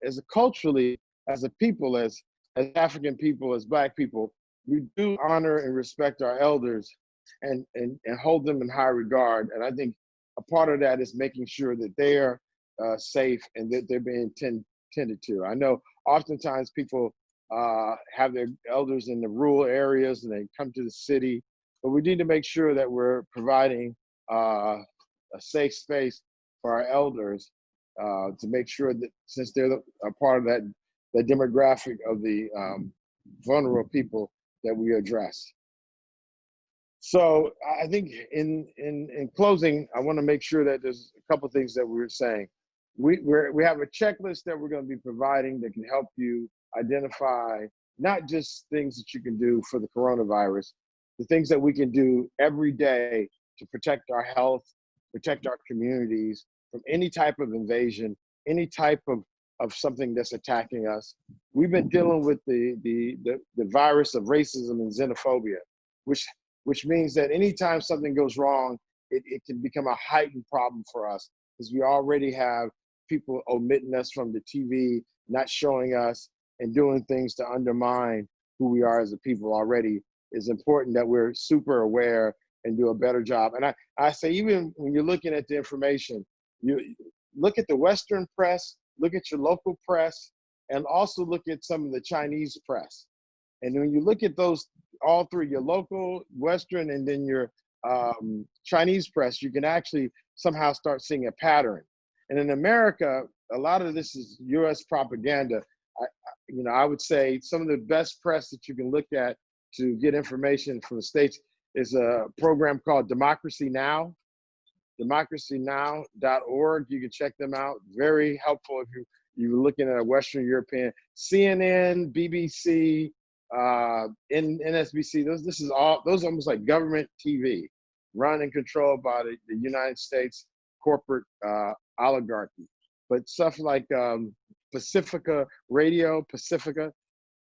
as a culturally, as a people, as African people, as Black people, we do honor and respect our elders and hold them in high regard. And I think a part of that is making sure that they are safe and that they're being tended to. I know oftentimes people have their elders in the rural areas and they come to the city, but we need to make sure that we're providing a safe space for our elders to make sure that, since they're a part of that demographic of the vulnerable people, that we address. So I think in closing, I want to make sure that there's a couple of things that we were saying. We have a checklist that we're going to be providing that can help you identify not just things that you can do for the coronavirus, the things that we can do every day to protect our health, protect our communities from any type of invasion, any type of something that's attacking us. We've been dealing with the virus of racism and xenophobia, which means that anytime something goes wrong, it can become a heightened problem for us, because we already have people omitting us from the TV, not showing us, and doing things to undermine who we are as a people already. It's important that we're super aware and do a better job. And I say, even when you're looking at the information, you look at the Western press, look at your local press, and also look at some of the Chinese press. And when you look at those, all three, your local, Western, and then your Chinese press, you can actually somehow start seeing a pattern. And in America, a lot of this is US propaganda. I would say some of the best press that you can look at to get information from the States is a program called Democracy Now! democracynow.org. You can check them out. Very helpful if you're looking at a Western European. CNN, BBC, NSBC. Those are almost like government TV, run and controlled by the United States corporate oligarchy. But stuff like Pacifica Radio, Pacifica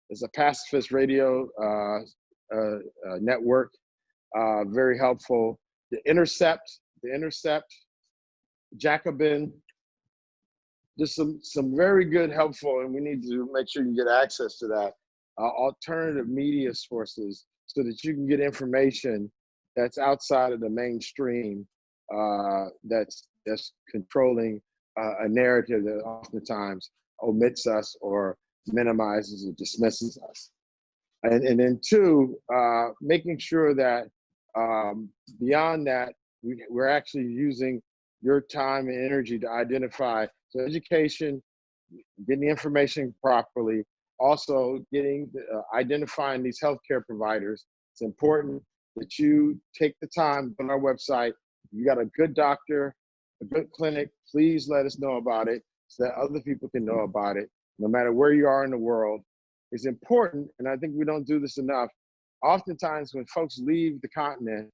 is a pacifist radio network, very helpful. The Intercept, Jacobin, just some very good, helpful, and we need to make sure you get access to that, alternative media sources so that you can get information that's outside of the mainstream, that's controlling a narrative that oftentimes omits us or minimizes or dismisses us. And then two, making sure that beyond that, we're actually using your time and energy to identify so education, getting the information properly, also identifying these healthcare providers. It's important that you take the time on our website. If you got a good doctor, a good clinic, please let us know about it so that other people can know about it, no matter where you are in the world. It's important, and I think we don't do this enough. Oftentimes when folks leave the continent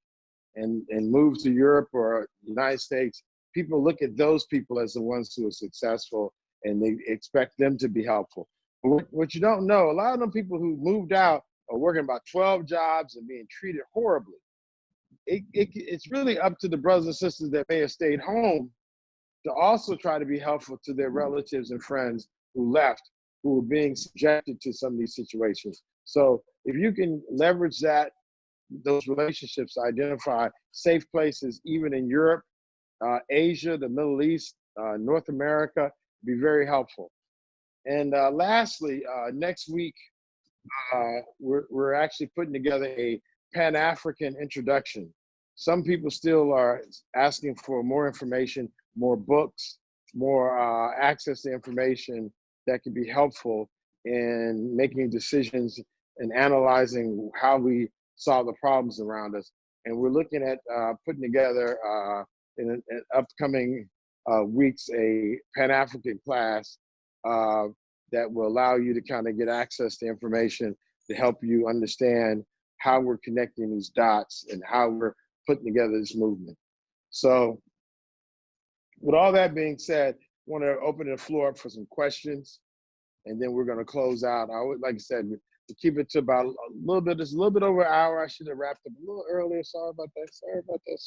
and move to Europe or the United States, people look at those people as the ones who are successful and they expect them to be helpful. But what you don't know, a lot of them people who moved out are working about 12 jobs and being treated horribly. It's really up to the brothers and sisters that may have stayed home to also try to be helpful to their relatives and friends who left, who were being subjected to some of these situations. So if you can leverage those relationships to identify safe places, even in Europe, Asia, the Middle East, North America, be very helpful. And lastly, next week, we're actually putting together a Pan-African introduction. Some people still are asking for more information, more books, more access to information that could be helpful in making decisions and analyzing how we solve the problems around us. And we're looking at putting together in upcoming weeks a Pan-African class that will allow you to kind of get access to information to help you understand how we're connecting these dots and how we're putting together this movement. So with all that being said, I want to open the floor up for some questions, and then we're going to close out. I would, like I said, to keep it to about a little bit over an hour. I should have wrapped up a little earlier. Sorry about that.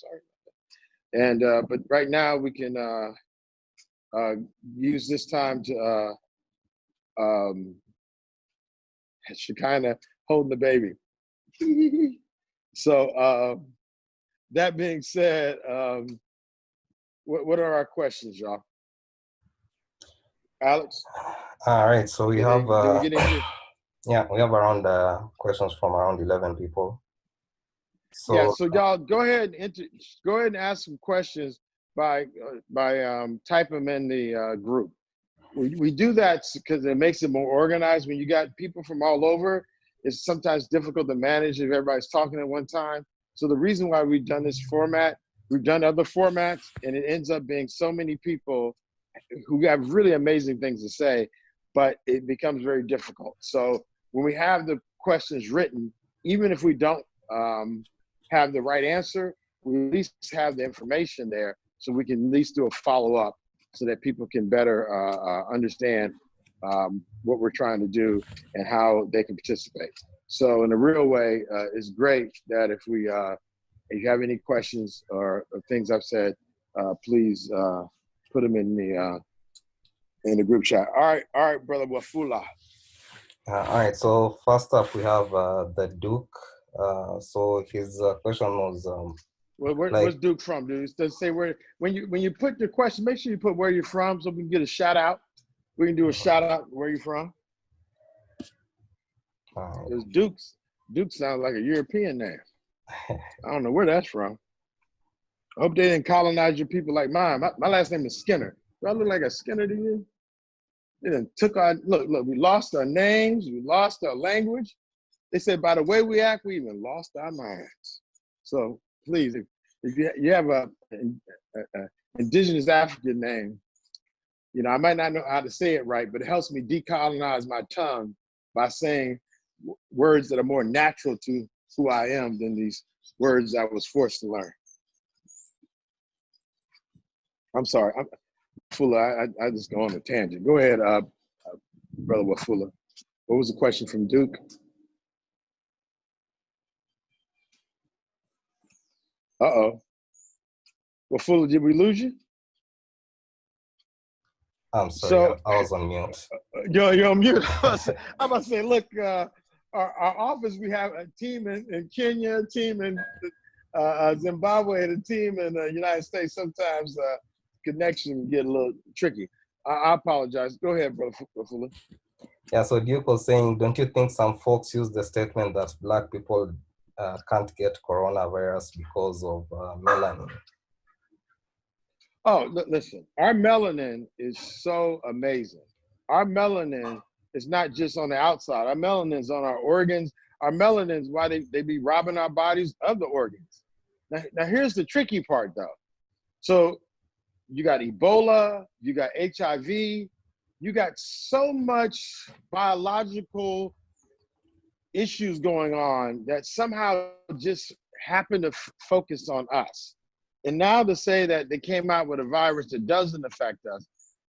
And but right now we can use this time to Shekinah holding the baby. So that being said, what are our questions, y'all? Alex? All right, so we have yeah, we have around questions from around 11 people. So yeah, so y'all go ahead and ask some questions by typing them in the group. We do that because it makes it more organized. When you got people from all over, it's sometimes difficult to manage if everybody's talking at one time. So the reason why we've done this format, we've done other formats, and it ends up being so many people who have really amazing things to say, but it becomes very difficult. So when we have the questions written, even if we don't have the right answer, we at least have the information there so we can at least do a follow-up so that people can better understand what we're trying to do and how they can participate. So in a real way, it's great that if you have any questions or things I've said, please put them in the group chat. All right, Brother Wafula. all right, so first up we have the Duke. So his question was where's Duke from, dude? Does say where when you put the question, make sure you put where you're from so we can get a shout out. We can do a shout out where you're from. Because Duke sounds like a European name. I don't know where that's from. I hope they didn't colonize your people like mine. My last name is Skinner. Do I look like a Skinner to you? They done took our, look, we lost our names, we lost our language. They said by the way we act, we even lost our minds. So please, if you have indigenous African name. You know, I might not know how to say it right, but it helps me decolonize my tongue by saying words that are more natural to who I am than these words I was forced to learn. I'm sorry, Wafula, I just go on a tangent. Go ahead, Brother Wafula. What was the question from Duke? Uh-oh. Wafula, did we lose you? I'm sorry, So, I was on mute. You're on mute. I'm about to say, look, our office, we have a team in Kenya, a team in Zimbabwe, and a team in the United States. Sometimes connection can get a little tricky. I apologize. Go ahead, Brother Wafula. Yeah, so Duke was saying, don't you think some folks use the statement that Black people can't get coronavirus because of melanin? Oh, listen, our melanin is so amazing. Our melanin is not just on the outside. Our melanin is on our organs. Our melanin is why they be robbing our bodies of the organs. Now here's the tricky part, though. So you got Ebola, you got HIV, you got so much biological issues going on that somehow just happen to focus on us. And now to say that they came out with a virus that doesn't affect us,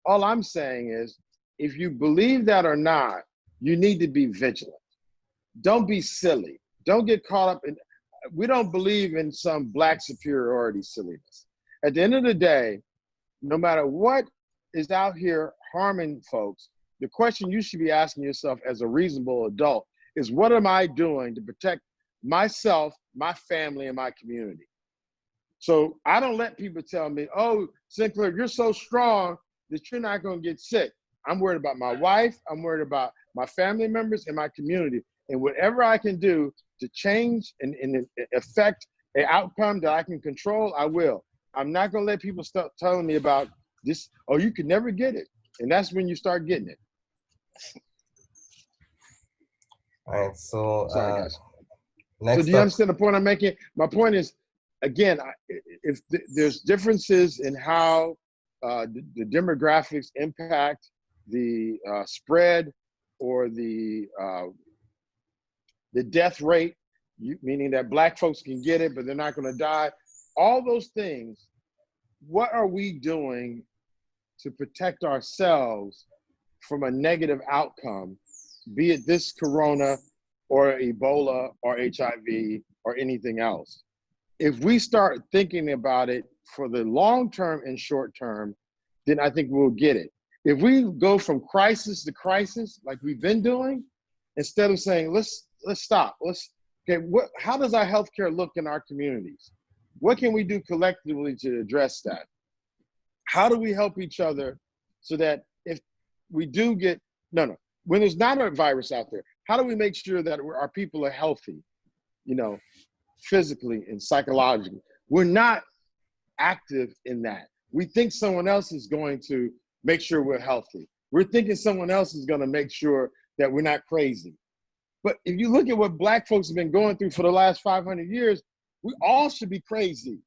all I'm saying is, if you believe that or not, you need to be vigilant. Don't be silly. Don't get caught up in, we don't believe in some Black superiority silliness. At the end of the day, no matter what is out here harming folks, the question you should be asking yourself as a reasonable adult is, what am I doing to protect myself, my family, and my community? So I don't let people tell me, oh, Sinclair, you're so strong that you're not going to get sick. I'm worried about my wife. I'm worried about my family members and my community. And whatever I can do to change and affect an outcome that I can control, I will. I'm not going to let people start telling me about this, oh, you could never get it. And that's when you start getting it. All right, so Sorry, guys. next So do you up, understand the point I'm making? My point is, again, if there's differences in how the demographics impact the spread or the death rate, meaning that Black folks can get it, but they're not going to die. All those things, what are we doing to protect ourselves from a negative outcome, be it this corona or Ebola or HIV or anything else? If we start thinking about it for the long term and short term, then I think we'll get it. If we go from crisis to crisis, like we've been doing, instead of saying, let's stop, how does our healthcare look in our communities? What can we do collectively to address that? How do we help each other so that if we do get, when there's not a virus out there, how do we make sure that our people are healthy, physically and psychologically? We're not active in that. We think someone else is going to make sure we're healthy. We're thinking someone else is going to make sure that we're not crazy. But if you look at what Black folks have been going through for the last 500 years, we all should be crazy.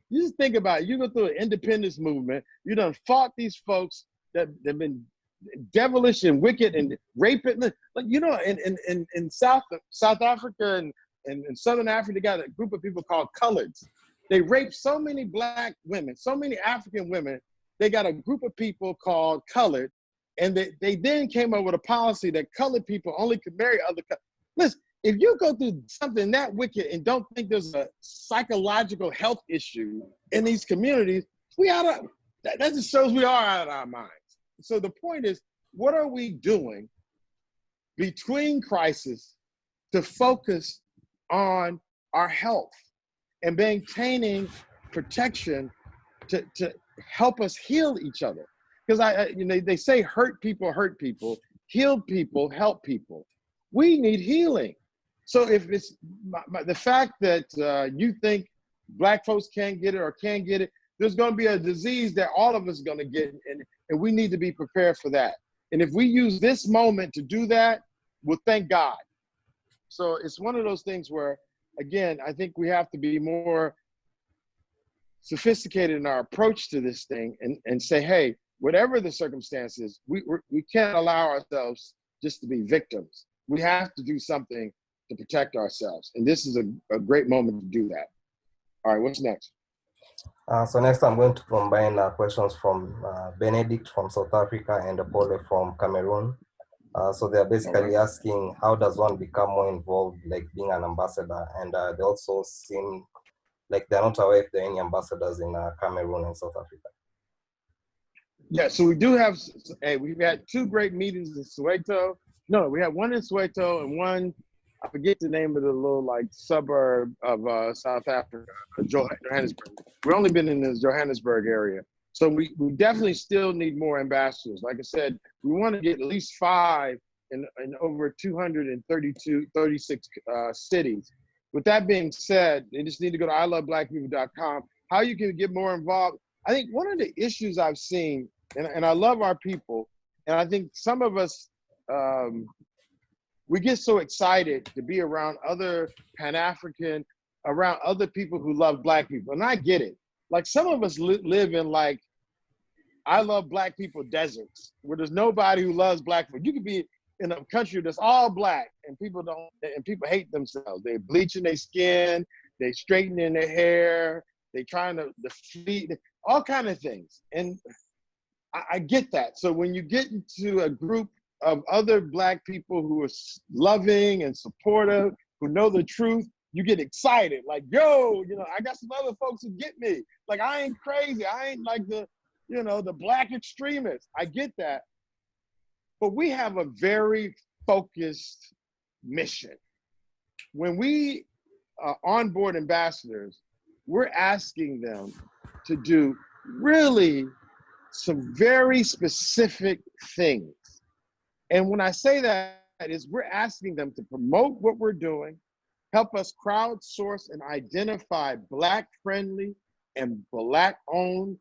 You just think about it. You go through an independence movement. You done fought these folks that have been devilish and wicked and raping. Like, in South Africa and in Southern Africa, they got a group of people called coloreds. They raped so many Black women, so many African women. They got a group of people called colored, and they then came up with a policy that colored people only could marry other colors. Listen, if you go through something that wicked and don't think there's a psychological health issue in these communities, that just shows we are out of our minds. So the point is, what are we doing between crises to focus on our health and maintaining protection to help us heal each other? Because they say hurt people, heal people, help people. We need healing. So if it's the fact that you think Black folks can't get it or can get it, there's going to be a disease that all of us are going to get, and we need to be prepared for that. And if we use this moment to do that, well, thank God. So it's one of those things where, again, I think we have to be more sophisticated in our approach to this thing and say, hey, whatever the circumstances, we can't allow ourselves just to be victims. We have to do something to protect ourselves. And this is a great moment to do that. All right, what's next? So next I'm going to combine questions from Benedict from South Africa and Apollo from Cameroon. So they're basically asking, how does one become more involved, like being an ambassador? And they also seem like they're not aware if there are any ambassadors in Cameroon and South Africa. Yeah, so we do have, we've had 2 great meetings in Soweto. No, we had one in Soweto and one, I forget the name of the little like suburb of South Africa, Johannesburg. We've only been in the Johannesburg area. So we definitely still need more ambassadors. Like I said, we want to get at least 5 in over 36 cities. With that being said, they just need to go to ILoveBlackPeople.com. How you can get more involved. I think one of the issues I've seen, and I love our people, and I think some of us, we get so excited to be around other Pan-African, around other people who love Black people. And I get it. Like some of us live in like, I love Black people deserts where there's nobody who loves Black people. You could be in a country that's all Black and people hate themselves. They're bleaching their skin, they straightening their hair, they trying to defeat, all kind of things. And I get that. So when you get into a group of other Black people who are loving and supportive, who know the truth, you get excited. Like, yo, I got some other folks who get me. Like, I ain't crazy. I ain't like the Black extremists. I get that. But we have a very focused mission. When we onboard ambassadors, we're asking them to do really some very specific things. And when I say that is we're asking them to promote what we're doing, help us crowdsource and identify Black-friendly and Black-owned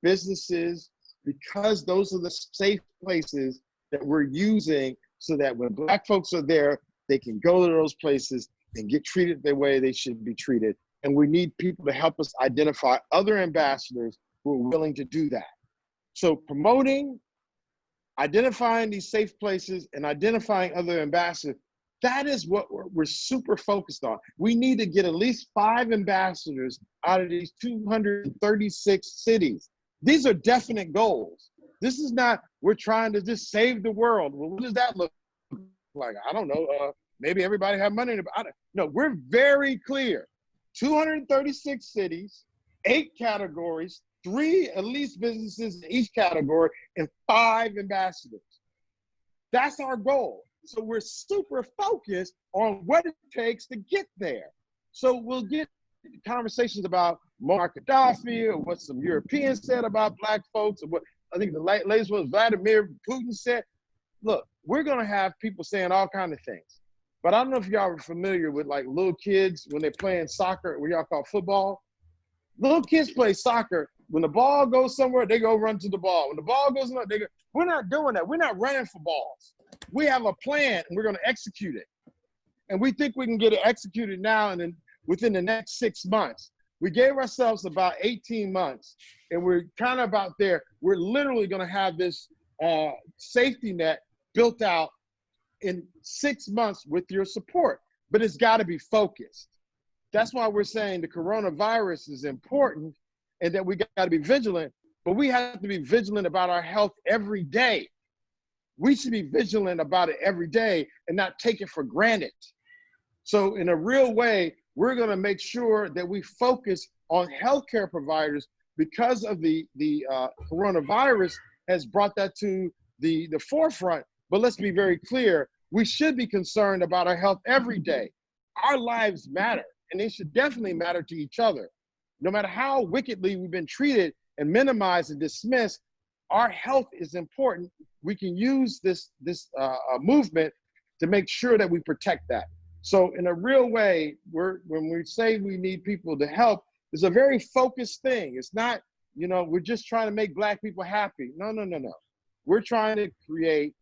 businesses, because those are the safe places that we're using so that when Black folks are there, they can go to those places and get treated the way they should be treated. And we need people to help us identify other ambassadors who are willing to do that. So promoting, identifying these safe places, and identifying other ambassadors, that is what we're super focused on. We need to get at least 5 ambassadors out of these 236 cities. These are definite goals. This is not, we're trying to just save the world. Well, what does that look like? I don't know. Maybe everybody have money. No, we're very clear. 236 cities, 8 categories, 3 at least businesses in each category, and 5 ambassadors. That's our goal. So we're super focused on what it takes to get there. So we'll get conversations about Muammar Gaddafi or what some Europeans said about Black folks, or what I think the latest was Vladimir Putin said. Look, we're gonna have people saying all kinds of things. But I don't know if y'all are familiar with like little kids when they're playing soccer, what y'all call football. Little kids play soccer. When the ball goes somewhere, they go run to the ball. When the ball goes somewhere, they go. We're not doing that. We're not running for balls. We have a plan and we're going to execute it. And we think we can get it executed now and then within the next 6 months. We gave ourselves about 18 months and we're kind of about there. We're literally going to have this safety net built out in 6 months with your support, but it's got to be focused. That's why we're saying the coronavirus is important and that we got to be vigilant, but we have to be vigilant about our health every day. We should be vigilant about it every day and not take it for granted. So in a real way, we're going to make sure that we focus on healthcare providers because of the coronavirus has brought that to the forefront. But let's be very clear, we should be concerned about our health every day. Our lives matter, and they should definitely matter to each other. No matter how wickedly we've been treated and minimized and dismissed, our health is important. We can use this movement to make sure that we protect that. So in a real way, when we say we need people to help, it's a very focused thing. It's not, we're just trying to make Black people happy. No. We're trying to create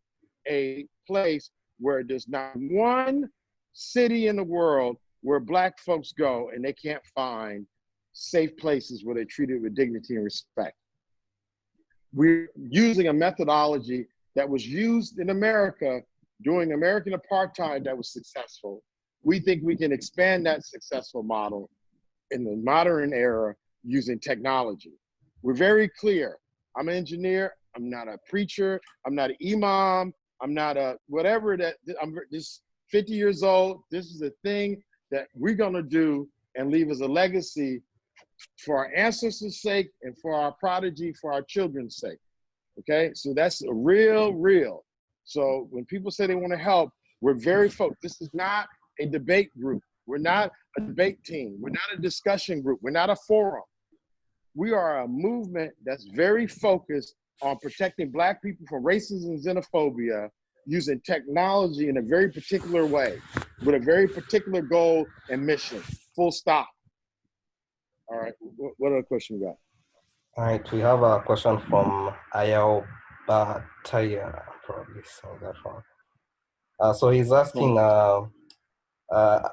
a place where there's not one city in the world where Black folks go and they can't find safe places where they're treated with dignity and respect. We're using a methodology that was used in America during American apartheid that was successful. We think we can expand that successful model in the modern era using technology. We're very clear. I'm an engineer. I'm not a preacher. I'm not an imam. I'm not a whatever that. I'm just 50 years old. This is a thing that we're going to do and leave as a legacy for our ancestors' sake and for our prodigy, for our children's sake. Okay, so that's a real. So when people say they want to help, we're very focused. This is not a debate group. We're not a debate team. We're not a discussion group. We're not a forum. We are a movement that's very focused on protecting Black people from racism and xenophobia using technology in a very particular way with a very particular goal and mission, full stop. All right, what other question we got? All right, we have a question from ILoveBlackPeople, probably saying that wrong. So he's asking,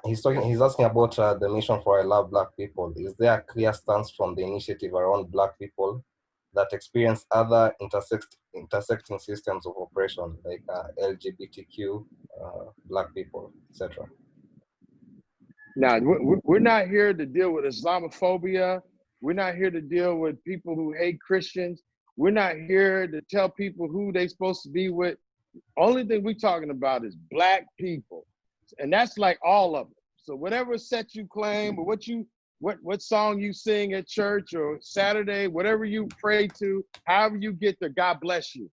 he's asking about the mission for I Love Black People. Is there a clear stance from the initiative around Black people that experience other intersecting systems of oppression, like LGBTQ, Black people, etc.? Now, we're not here to deal with Islamophobia. We're not here to deal with people who hate Christians. We're not here to tell people who they're supposed to be with. Only thing we're talking about is Black people. And that's like all of them. So whatever set you claim or what song you sing at church or Saturday, whatever you pray to, however you get there, God bless you.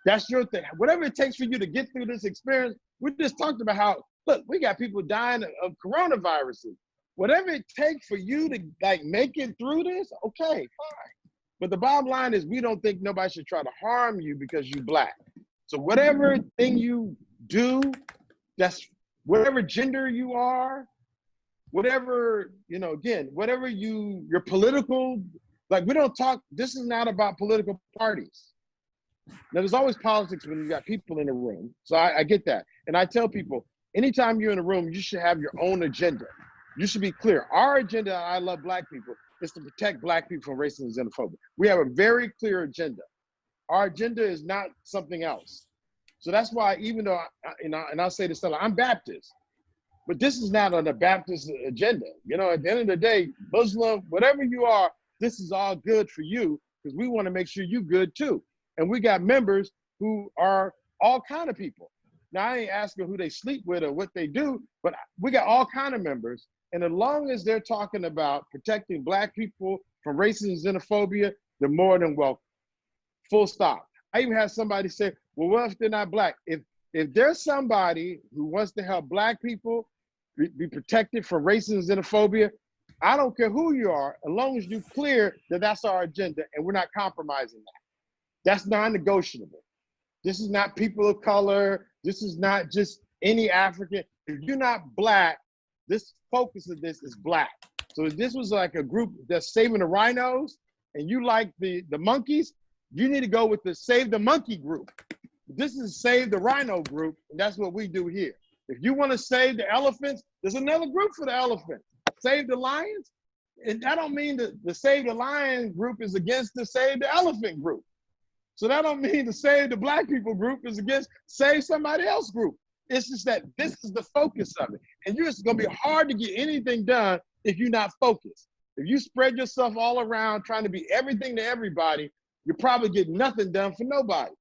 That's your thing. Whatever it takes for you to get through this experience, we just talked about how, look, we got people dying of coronaviruses. Whatever it takes for you to like make it through this, okay, fine. But the bottom line is we don't think nobody should try to harm you because you're Black. So whatever thing you do, that's whatever gender you are, whatever, again, whatever your political, like we don't talk, this is not about political parties. Now there's always politics when you got people in the room. So I get that. And I tell people, anytime you're in a room, you should have your own agenda. You should be clear. Our agenda, I Love Black People, is to protect Black people from racism and xenophobia. We have a very clear agenda. Our agenda is not something else. So that's why, even though, and I'll say this, I'm Baptist, but this is not on the Baptist agenda. At the end of the day, Muslim, whatever you are, this is all good for you because we want to make sure you good too. And we got members who are all kind of people. Now, I ain't asking who they sleep with or what they do, but we got all kind of members. And as long as they're talking about protecting Black people from racism and xenophobia, they're more than welcome. Full stop. I even had somebody say, well, what if they're not Black? If there's somebody who wants to help Black people be protected from racism and xenophobia, I don't care who you are, as long as you're clear that that's our agenda and we're not compromising that. That's non-negotiable. This is not people of color. This is not just any African. If you're not Black, this focus of this is Black. So if this was like a group that's saving the rhinos and you like the monkeys, you need to go with the Save the Monkey group. This is Save the Rhino group, and that's what we do here. If you want to save the elephants, there's another group for the elephants. Save the lions, and that don't mean that the Save the Lion group is against the Save the Elephant group. So that don't mean the Save the Black People group is against Save Somebody Else group. It's just that this is the focus of it. And it's going to be hard to get anything done if you're not focused. If you spread yourself all around trying to be everything to everybody, you probably get nothing done for nobody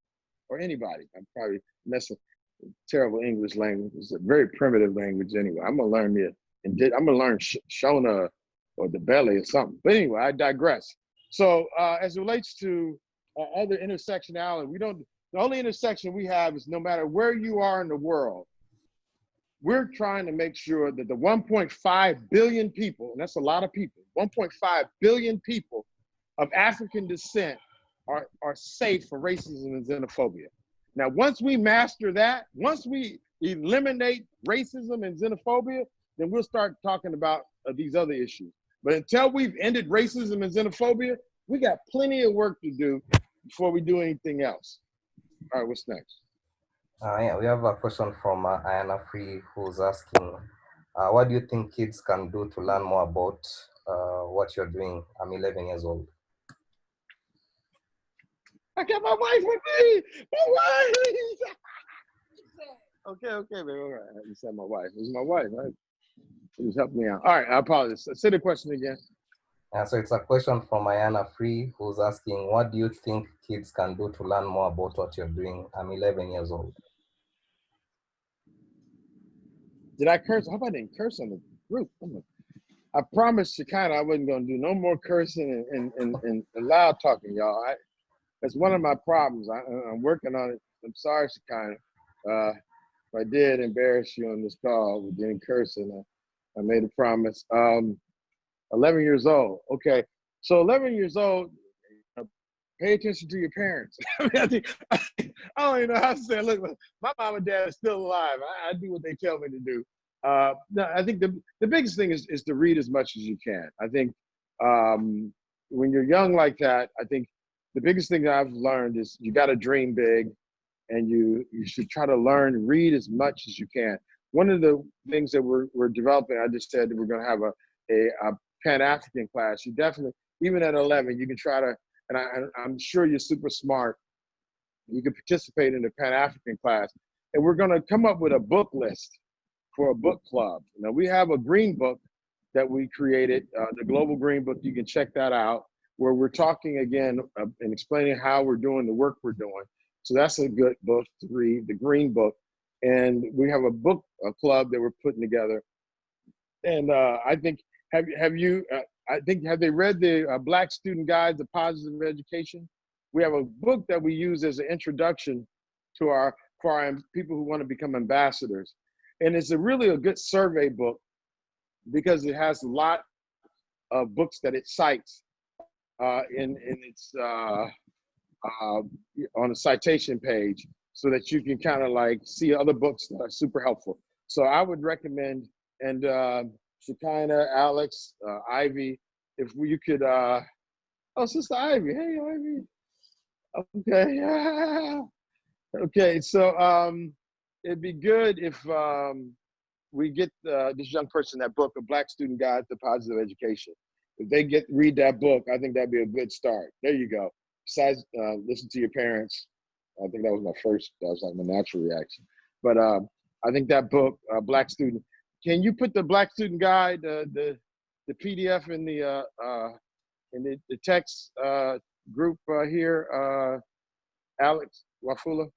or anybody. I'm probably messing with terrible English language. It's a very primitive language anyway. I'm going to learn it. I'm going to learn Shona or the belly or something. But anyway, I digress. So as it relates to other intersectionality, the only intersection we have is no matter where you are in the world, we're trying to make sure that the 1.5 billion people, and that's a lot of people, 1.5 billion people of African descent are safe for racism and xenophobia. Now, once we master that, once we eliminate racism and xenophobia, then we'll start talking about these other issues. But until we've ended racism and xenophobia, we got plenty of work to do before we do anything else. All right, what's next? Yeah, we have a question from Ayana Free, who's asking, What do you think kids can do to learn more about what you're doing? I'm 11 years old. I got my wife with me. My wife. Okay, baby. All right. You said my wife. This is my wife, right? She was helping me out. All right, I apologize. Say the question again. So it's a question from Ayana Free, who's asking, what do you think kids can do to learn more about what you're doing? I'm 11 years old. Did I curse? How about I didn't curse on the group? I promised Shekinah I wasn't going to do no more cursing and loud talking, y'all. That's one of my problems. I'm working on it. I'm sorry, Shekinah. If I did embarrass you on this call with any cursing, I made a promise. 11 years old. Okay. So 11 years old, pay attention to your parents. I don't even know how to say it. Look, my mom and dad are still alive. I do what they tell me to do. No, I think the biggest thing is to read as much as you can. I think when you're young like that, I think the biggest thing that I've learned is you got to dream big, and you should try to learn, read as much as you can. One of the things that we're developing, I just said that we're going to have a Pan-African class. You definitely, even at 11, you can try to, and I'm sure you're super smart. You can participate in the Pan-African class. And we're going to come up with a book list for a book club. Now, we have a green book that we created, the Global Green Book. You can check that out, where we're talking again and explaining how we're doing the work we're doing. So that's a good book to read, the Green Book. And we have a book club that we're putting together. And I think, have they read the Black Student Guide to Positive Education? We have a book that we use as an introduction to for our people who want to become ambassadors. And it's really a good survey book because it has a lot of books that it cites in its on a citation page, so that you can kind of like see other books that are super helpful. So I would recommend, and Shekinah, Alex, Ivy, if you could, oh, Sister Ivy, hey, Ivy. Okay. Okay, so it'd be good if we get this young person that book, A Black Student Guide to Positive Education. If they read that book, I think that'd be a good start. There you go. Besides, listen to your parents. I think that was like my natural reaction. But I think that book, Black Student, can you put the Black Student Guide, the PDF in the text group here, Alex Wafula?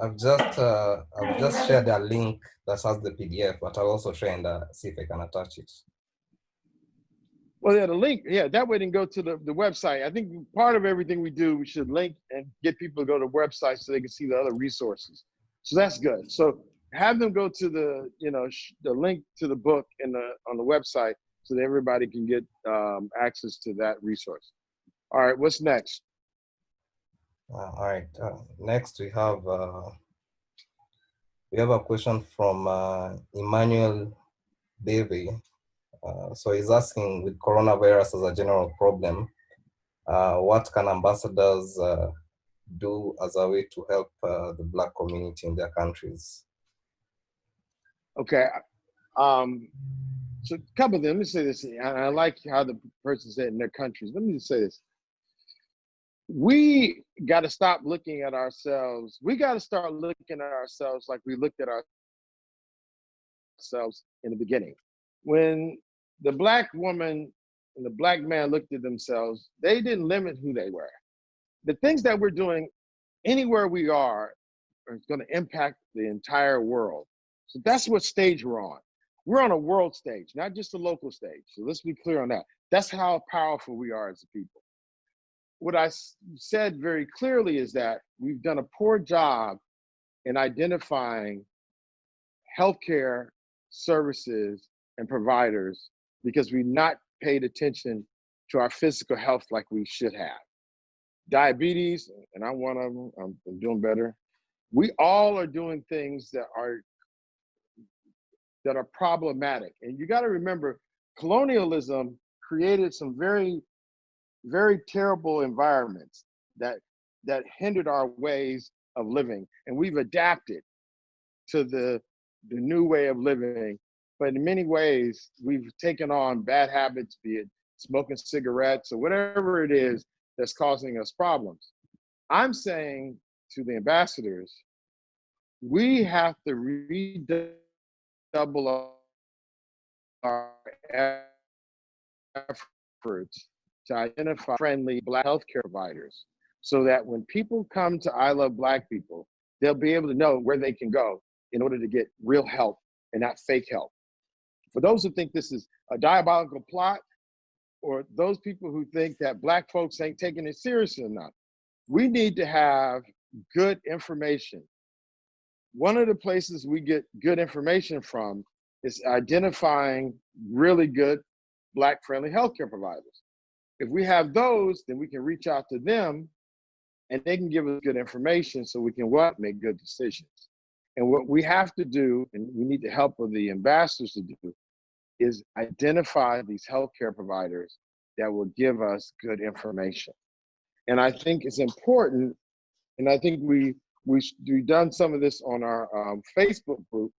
I've just shared a link that has the PDF, but I'll also try and see if I can attach it. Well, yeah, the link, yeah, that way they can go to the website. I think part of everything we do, we should link and get people to go to the website so they can see the other resources. So that's good. So have them go to the link to the book on the website so that everybody can get access to that resource. All right, what's next? All right, next we have a question from Emmanuel Davey. So he's asking, with coronavirus as a general problem, what can ambassadors do as a way to help the Black community in their countries? Okay, so a couple of them, let me say this, and I like how the person said in their countries. Let me just say this. We got to stop looking at ourselves. We got to start looking at ourselves like we looked at ourselves in the beginning. When the Black woman and the Black man looked at themselves, they didn't limit who they were. The things that we're doing anywhere we are going to impact the entire world. So that's what stage we're on. We're on a world stage, not just a local stage. So let's be clear on that. That's how powerful we are as a people. What I said very clearly is that we've done a poor job in identifying healthcare services and providers because we've not paid attention to our physical health like we should have. Diabetes, and I'm one of them, I'm doing better. We all are doing things that are problematic. And you got to remember, colonialism created some very, very terrible environments that hindered our ways of living. And we've adapted. to the new way of living. But in many ways, we've taken on bad habits, be it smoking cigarettes or whatever it is that's causing us problems. I'm saying to the ambassadors, we have to redouble our efforts to identify friendly Black healthcare providers so that when people come to I Love Black People, they'll be able to know where they can go in order to get real help and not fake help. For those who think this is a diabolical plot, or those people who think that Black folks ain't taking it seriously enough, we need to have good information. One of the places we get good information from is identifying really good Black friendly healthcare providers. If we have those, then we can reach out to them and they can give us good information so we can make good decisions. And what we have to do, and we need the help of the ambassadors to do, is identify these healthcare providers that will give us good information. And I think it's important, and I think we've done some of this on our Facebook group,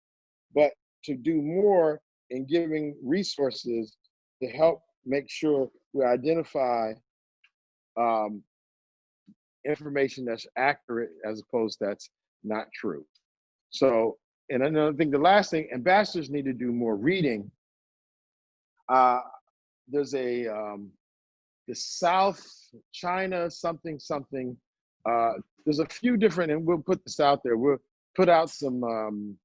but to do more in giving resources to help make sure we identify information that's accurate as opposed to that's not true. So, and another thing, the last thing, ambassadors need to do more reading. There's a the South China something. There's a few different, and we'll put this out there. We'll put out some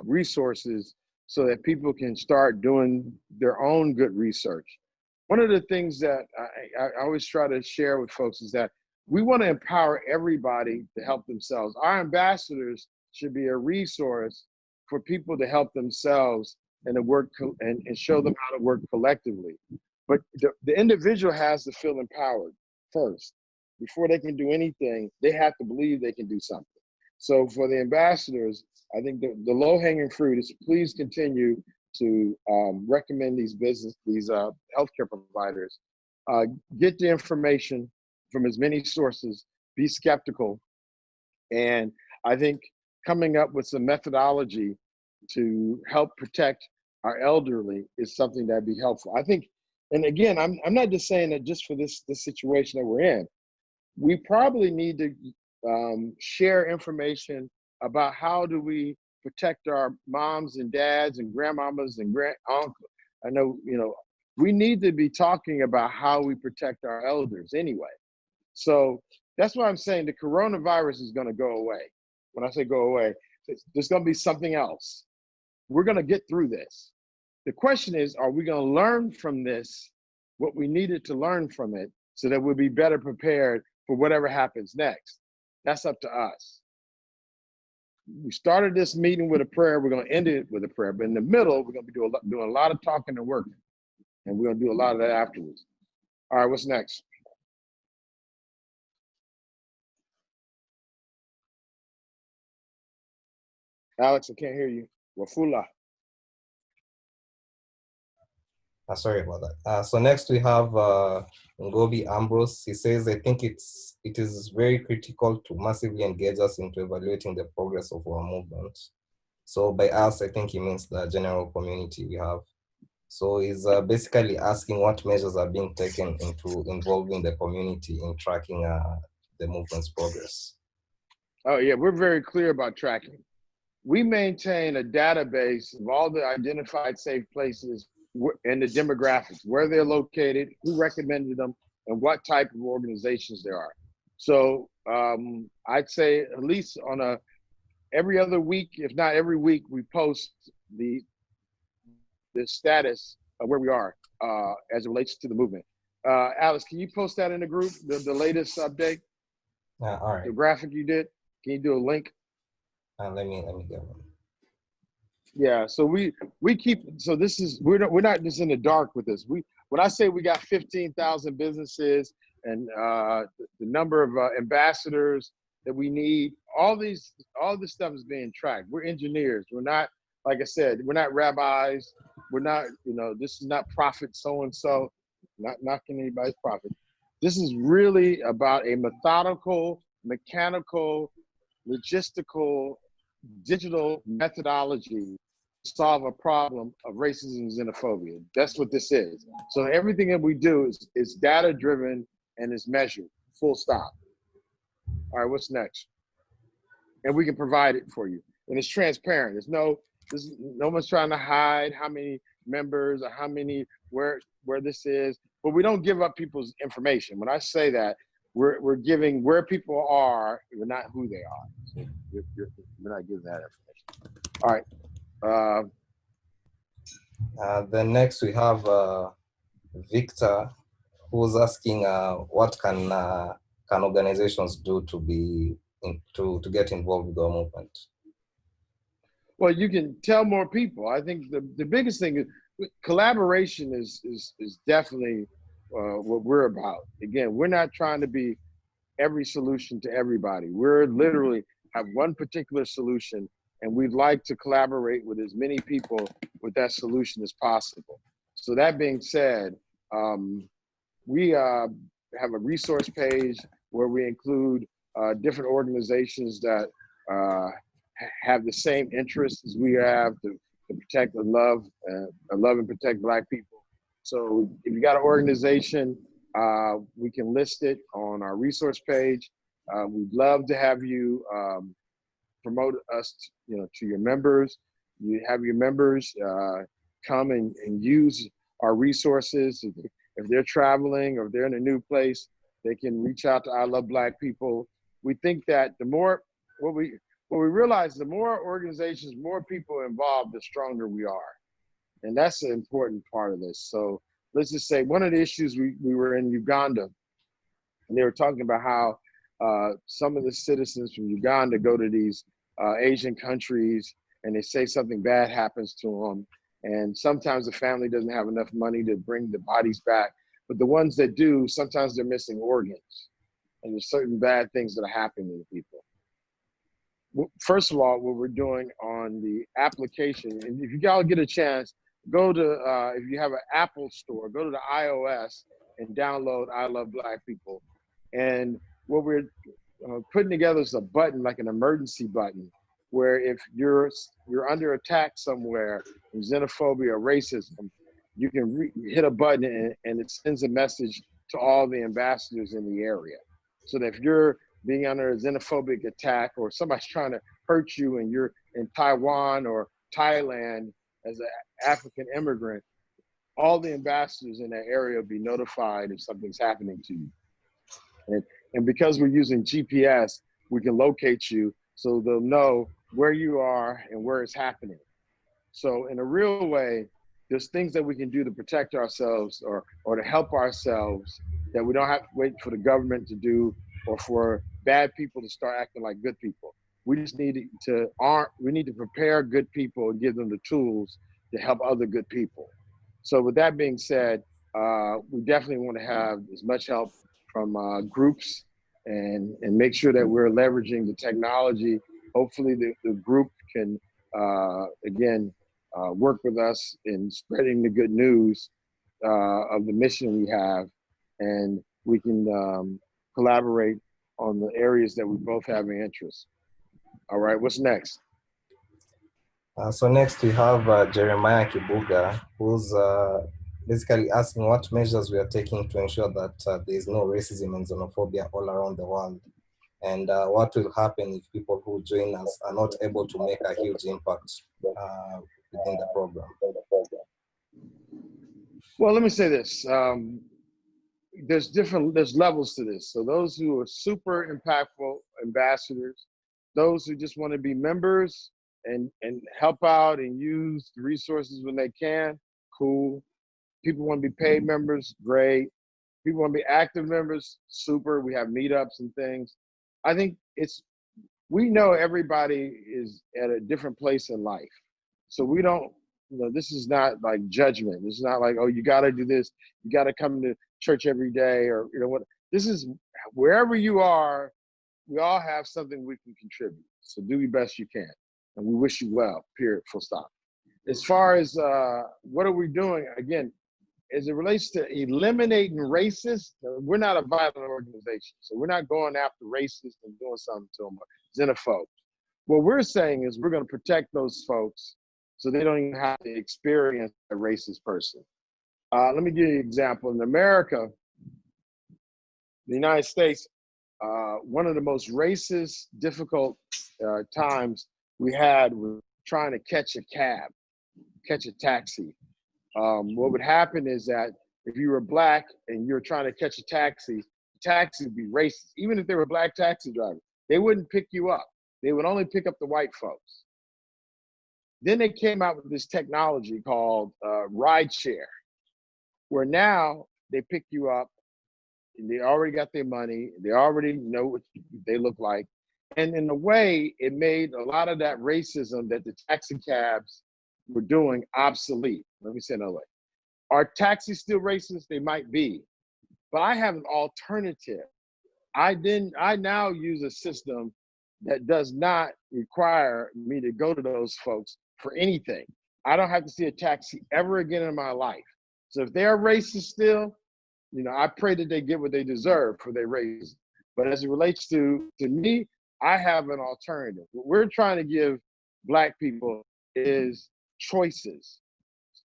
resources so that people can start doing their own good research. One of the things that I always try to share with folks is that we want to empower everybody to help themselves. Our ambassadors should be a resource for people to help themselves and to work and show them how to work collectively. But the individual has to feel empowered first. Before they can do anything, they have to believe they can do something. So for the ambassadors, I think the low-hanging fruit is please continue to recommend these healthcare providers. Get the information from as many sources, be skeptical. And I think coming up with some methodology to help protect our elderly is something that'd be helpful. I think, and again, I'm not just saying that just for this situation that we're in. We probably need to share information about how do we protect our moms and dads and grandmamas and uncles. I know, we need to be talking about how we protect our elders anyway. So that's why I'm saying the coronavirus is going to go away. When I say go away, there's going to be something else. We're going to get through this. The question is, are we going to learn from this what we needed to learn from it so that we'll be better prepared for whatever happens next? That's up to us. We started this meeting with a prayer. We're going to end it with a prayer. But in the middle, we're going to be doing a lot of talking and working. And we're going to do a lot of that afterwards. All right, what's next? Alex, I can't hear you. Wafula. Sorry about that. So next we have Ngobi Ambrose. He says, I think it is very critical to massively engage us into evaluating the progress of our movement. So by us, I think he means the general community we have. So he's basically asking what measures are being taken into involving the community in tracking the movement's progress. Oh yeah, we're very clear about tracking. We maintain a database of all the identified safe places and the demographics, where they're located, who recommended them, and what type of organizations there are. So I'd say at least on every other week, if not every week, we post the status of where we are as it relates to the movement. Alex, can you post that in the group, the latest update? All right. The graphic you did, can you do a link? Let me get one. Yeah, so we keep, so this is, we're not just in the dark with this. When I say we got 15,000 businesses and the number of ambassadors that we need, all this stuff is being tracked. We're engineers. We're not, like I said, we're not rabbis. We're not, this is not prophet so-and-so, not knocking anybody's prophet. This is really about a methodical, mechanical logistical, digital methodology to solve a problem of racism and xenophobia. That's what this is. So everything that we do is data driven and is measured, full stop. All right, what's next? And we can provide it for you. And it's transparent. No one's trying to hide how many members or how many, where this is, but we don't give up people's information. When I say that, we're giving where people are, but not who they are. So we're not giving that information. All right. Then next we have Victor, who's asking what can organizations do to get involved with the movement? Well, you can tell more people. I think the biggest thing is collaboration is definitely what we're about. Again, we're not trying to be every solution to everybody. We're literally have one particular solution, and we'd like to collaborate with as many people with that solution as possible. So that being said, we have a resource page where we include different organizations that have the same interests as we have to protect and love and protect Black people. So if you got an organization, we can list it on our resource page. We'd love to have you promote us, to your members. You have your members come and use our resources. If they're traveling or if they're in a new place, they can reach out to I Love Black People. We think that the more, what we realize, the more organizations, more people involved, the stronger we are. And that's an important part of this. So let's just say one of the issues, we were in Uganda, and they were talking about how some of the citizens from Uganda go to these Asian countries and they say something bad happens to them. And sometimes the family doesn't have enough money to bring the bodies back. But the ones that do, sometimes they're missing organs. And there's certain bad things that are happening to people. First of all, what we're doing on the application, and if you all get a chance, go to, if you have an Apple store, go to the iOS and download I Love Black People. And what we're putting together is a button, like an emergency button, where if you're under attack somewhere from xenophobia or racism, you can hit a button and it sends a message to all the ambassadors in the area. So that if you're being under a xenophobic attack or somebody's trying to hurt you and you're in Taiwan or Thailand as an African immigrant, all the ambassadors in that area will be notified if something's happening to you. And because we're using GPS, we can locate you so they'll know where you are and where it's happening. So in a real way, there's things that we can do to protect ourselves or to help ourselves that we don't have to wait for the government to do or for bad people to start acting like good people. We just need to prepare good people and give them the tools to help other good people. So with that being said, we definitely want to have as much help from groups and make sure that we're leveraging the technology. Hopefully the group can, again, work with us in spreading the good news of the mission we have, and we can collaborate on the areas that we both have an interest. All right, what's next? So next we have Jeremiah Kibuga, who's basically asking what measures we are taking to ensure that there is no racism and xenophobia all around the world, and what will happen if people who join us are not able to make a huge impact within the program. Well, let me say this. There's levels to this. So those who are super impactful ambassadors, those who just want to be members and help out and use the resources when they can, cool. People want to be paid members, great. People want to be active members, super. We have meetups and things. I think we know everybody is at a different place in life. So we don't, this is not like judgment. This is not like, oh, you got to do this. You got to come to church every day or, what. This is wherever you are, we all have something we can contribute. So do your best you can. And we wish you well, period, full stop. As far as what are we doing, again, as it relates to eliminating racists, we're not a violent organization. So we're not going after racists and doing something to them, xenophobes. What we're saying is we're going to protect those folks so they don't even have to experience a racist person. Let me give you an example. In America, the United States, one of the most racist, difficult times we had was trying to catch a cab, catch a taxi. What would happen is that if you were black and you're trying to catch a taxi, the taxi would be racist. Even if they were black taxi drivers, they wouldn't pick you up. They would only pick up the white folks. Then they came out with this technology called rideshare, where now they pick you up, and they already got their money, they already know what they look like. And in a way, it made a lot of that racism that the taxi cabs were doing obsolete. Let me say another way. Are taxis still racist? They might be, but I have an alternative. I now use a system that does not require me to go to those folks for anything. I don't have to see a taxi ever again in my life. So if they're racist still, you know, I pray that they get what they deserve for their racism. But as it relates to me, I have an alternative. What we're trying to give Black people is choices.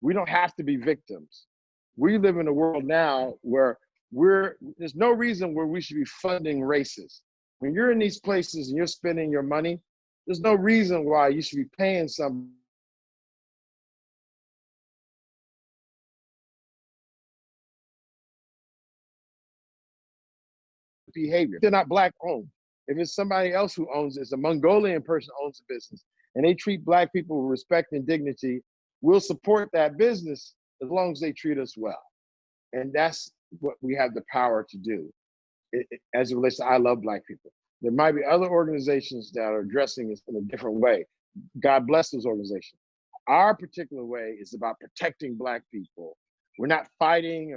We don't have to be victims. We live in a world now where there's no reason where we should be funding racists. When you're in these places and you're spending your money, there's no reason why you should be paying some behavior. They're not Black owned. If it's somebody else who owns it, it's a Mongolian person owns the business, and they treat Black people with respect and dignity, we'll support that business as long as they treat us well. And that's what we have the power to do as it relates to I Love Black People. There might be other organizations that are addressing this in a different way. God bless those organizations. Our particular way is about protecting Black people. We're not fighting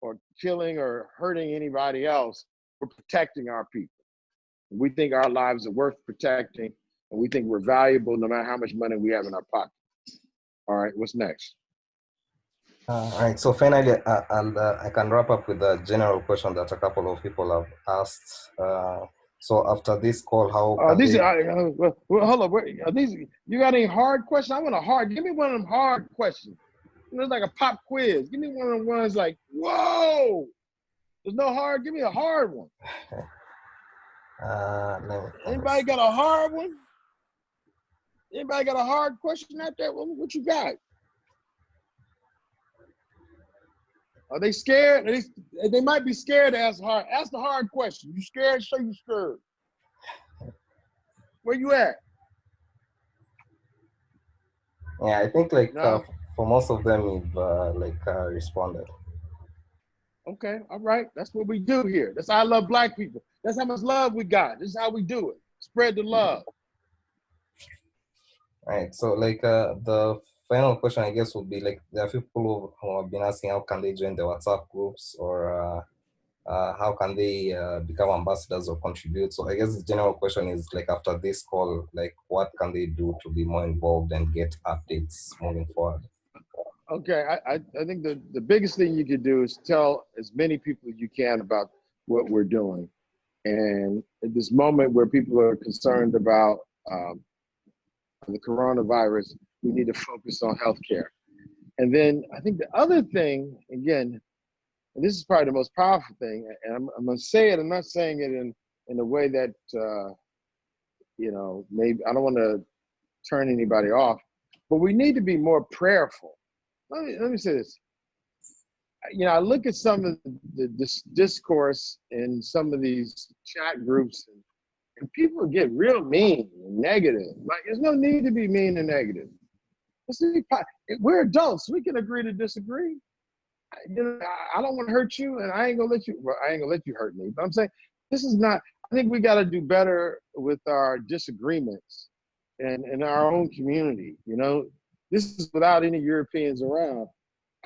or killing or hurting anybody else. We're protecting our people. We think our lives are worth protecting, and we think we're valuable no matter how much money we have in our pocket. All right, what's next? All right, so finally, I can wrap up with a general question that a couple of people have asked. So after this call, how can well, hold up, are these, you got any hard questions? I want a hard, give me one of them hard questions. You know, it's like a pop quiz. Give me one of them ones like, whoa, there's no hard, give me a hard one. Anybody got a hard one? Anybody got a hard question out there? What you got? Are they scared? They might be scared to ask hard. Ask the hard question. You scared? Show you scared. Where you at? Yeah, I think like no. For most of them, you've responded. Okay, all right. That's what we do here. That's I Love Black People. That's how much love we got. This is how we do it. Spread the love. All right. So like the final question, I guess, would be like there are people who have been asking how can they join the WhatsApp groups or how can they become ambassadors or contribute. So I guess the general question is like after this call, like what can they do to be more involved and get updates moving forward? Okay, I think the biggest thing you could do is tell as many people as you can about what we're doing. And at this moment where people are concerned about the coronavirus, we need to focus on healthcare. And then I think the other thing, again, and this is probably the most powerful thing, and I'm going to say it, I'm not saying it in a way that, you know, maybe I don't want to turn anybody off, but we need to be more prayerful. Let me say this. You know, I look at some of this discourse in some of these chat groups, and people get real mean and negative. Like, there's no need to be mean and negative. We're adults. We can agree to disagree. You know, I don't want to hurt you, and I ain't gonna let you hurt me. But I'm saying this is not. I think we got to do better with our disagreements and in our own community. You know, this is without any Europeans around.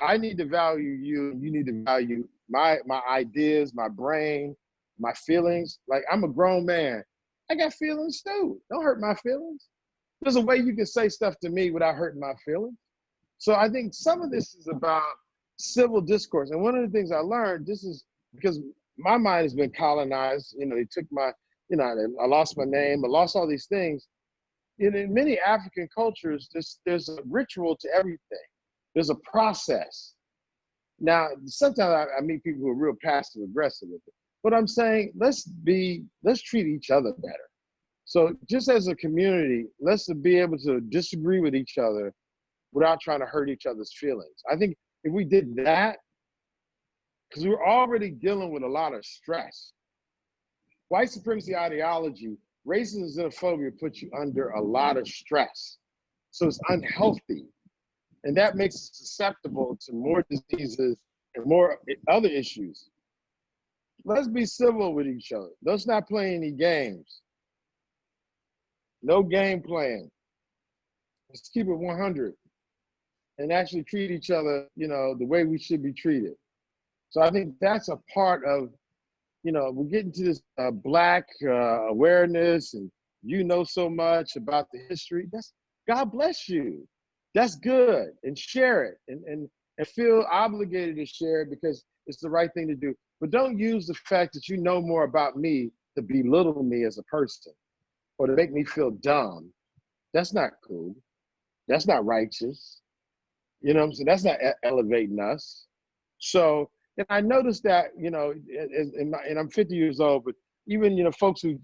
I need to value you, and you need to value my ideas, my brain, my feelings. Like, I'm a grown man. I got feelings too. Don't hurt my feelings. There's a way you can say stuff to me without hurting my feelings. So I think some of this is about civil discourse. And one of the things I learned, this is because my mind has been colonized. You know, they took my, you know, I lost my name, I lost all these things. In many African cultures, there's a ritual to everything. There's a process. Now, sometimes I meet people who are real passive aggressive with it. But I'm saying, let's treat each other better. So just as a community, let's be able to disagree with each other without trying to hurt each other's feelings. I think if we did that, because we're already dealing with a lot of stress. White supremacy ideology, racism and xenophobia puts you under a lot of stress. So it's unhealthy. And that makes us susceptible to more diseases and more other issues. Let's be civil with each other. Let's not play any games. No game playing. Let's keep it 100 and actually treat each other, you know, the way we should be treated. So I think that's a part of, you know, we're getting to this Black awareness, and you know so much about the history. That's, God bless you. That's good, and share it, and feel obligated to share it because it's the right thing to do. But don't use the fact that you know more about me to belittle me as a person or to make me feel dumb. That's not cool. That's not righteous. You know what I'm saying? That's not elevating us. So, and I noticed that, you know, and I'm 50 years old, but even, you know, folks who,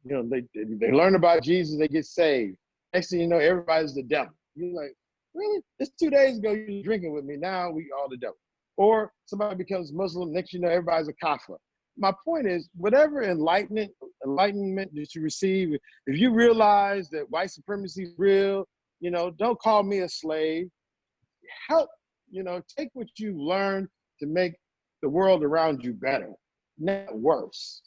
you know, they learn about Jesus, they get saved. Next thing you know, everybody's the devil. You're like, really? Just 2 days ago, you were drinking with me. Now we all the devil. Or somebody becomes Muslim. Next you know, everybody's a kafir. My point is, whatever enlightenment that you receive, if you realize that white supremacy is real, you know, don't call me a slave. Help, you know, take what you learned to make the world around you better, not worse.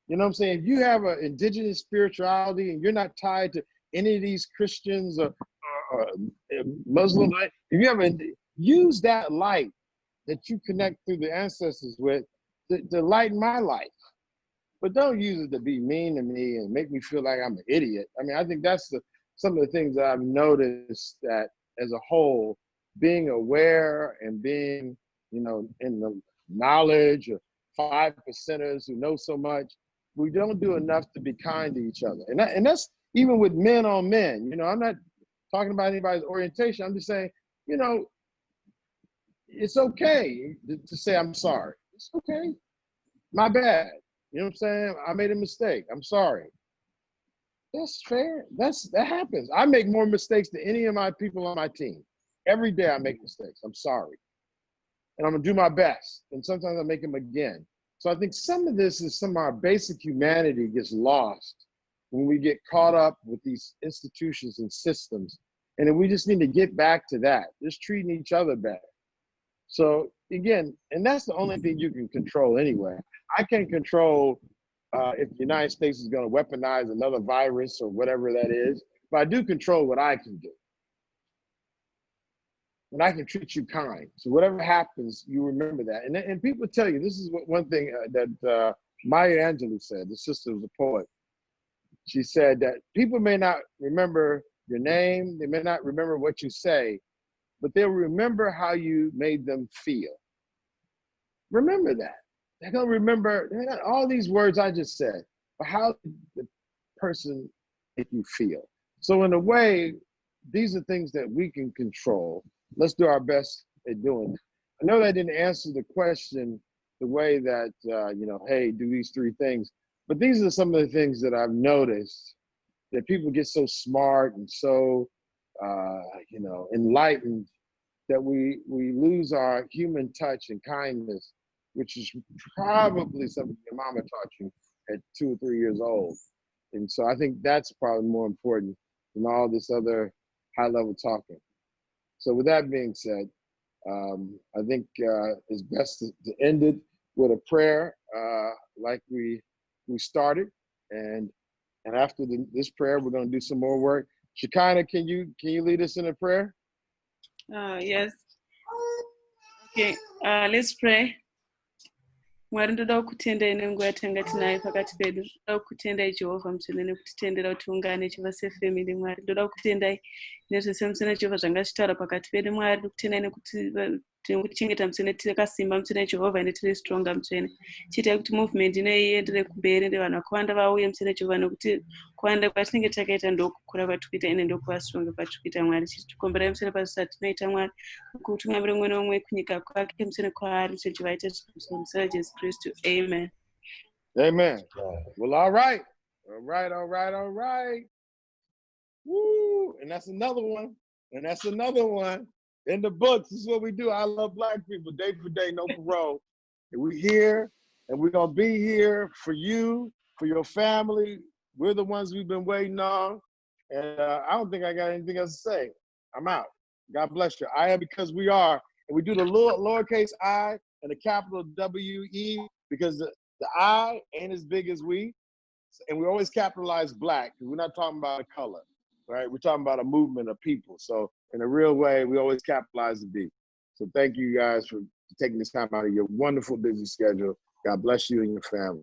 You know what I'm saying? If you have an indigenous spirituality and you're not tied to any of these Christians or Muslim, if you have use that light that you connect through the ancestors with to lighten my life. But don't use it to be mean to me and make me feel like I'm an idiot. I mean, I think that's some of the things that I've noticed, that as a whole, being aware and being, you know, in the knowledge of 5%ers who know so much, we don't do enough to be kind to each other. And that's even with men on men. You know, I'm not talking about anybody's orientation. I'm just saying, you know, it's okay to say I'm sorry. It's okay. My bad. You know what I'm saying? I made a mistake. I'm sorry. That's fair. That happens. I make more mistakes than any of my people on my team. Every day I make mistakes. I'm sorry. And I'm gonna do my best. And sometimes I make them again. So I think some of this is some of our basic humanity gets lost when we get caught up with these institutions and systems. And then we just need to get back to that, just treating each other better. So again, and that's the only thing you can control anyway. I can't control if the United States is going to weaponize another virus or whatever that is, but I do control what I can do. And I can treat you kind. So whatever happens, you remember that. And people tell you, this is one thing that Maya Angelou said, the sister was a poet. She said that people may not remember your name, they may not remember what you say, but they'll remember how you made them feel. Remember that. They're gonna remember all these words I just said, but how did the person make you feel? So in a way, these are things that we can control. Let's do our best at doing it. I know that didn't answer the question the way that, you know, hey, do these 3 things, but these are some of the things that I've noticed, that people get so smart and so, you know, enlightened that we lose our human touch and kindness, which is probably something your mama taught you at 2 or 3 years old. And so I think that's probably more important than all this other high-level talking. So with that being said, I think it's best to end it with a prayer like we started. And after this prayer, we're going to do some more work. Shekinah, can you lead us in a prayer? Yes. Okay, let's pray. Mwari ndoda kutendai nenguva yatanga tinayo pakati pedu. Ndoda kutendai Jehovha mutsvene nekutitendera kuti ungane chiva sefamily. Mwari ndoda kutendai nezvese mutsvene Jehovha zvanga zvitaura pakati pedu. Mwari ndokutendai nekuti kuchengeta mutsvene takasimba mutsvene Jehovha ende tiri stronga mutsvene. Chiitai kuti movement inoyi iendere kumberi ende vanhu vakawanda vauye mutsvene Jehovha nekuti kuwanda kwatinenge takaita ndokukura kwatirikuita ende ndokuva stronga kwatirikuita Mwari. Tichikomberai mutsvene pazvose atinoita Mwari kuti ungamire mumwe nomumwe kunyika kwake mutsvene kwaari mutsvene Jehovha aite zvinhu muzita raJesu Kristu. Amen. Amen. Well, all right. Woo! And that's another one. In the books, this is what we do. I love Black people, day for day, no parole. And we're here, and we're going to be here for you, for your family. We're the ones we've been waiting on. And I don't think I got anything else to say. I'm out. God bless you. I am because we are. And we do the lowercase I and the capital W-E because the I ain't as big as we. And we always capitalize Black because we're not talking about a color, right? We're talking about a movement of people. So in a real way, we always capitalize the D. So thank you guys for taking this time out of your wonderful busy schedule. God bless you and your family.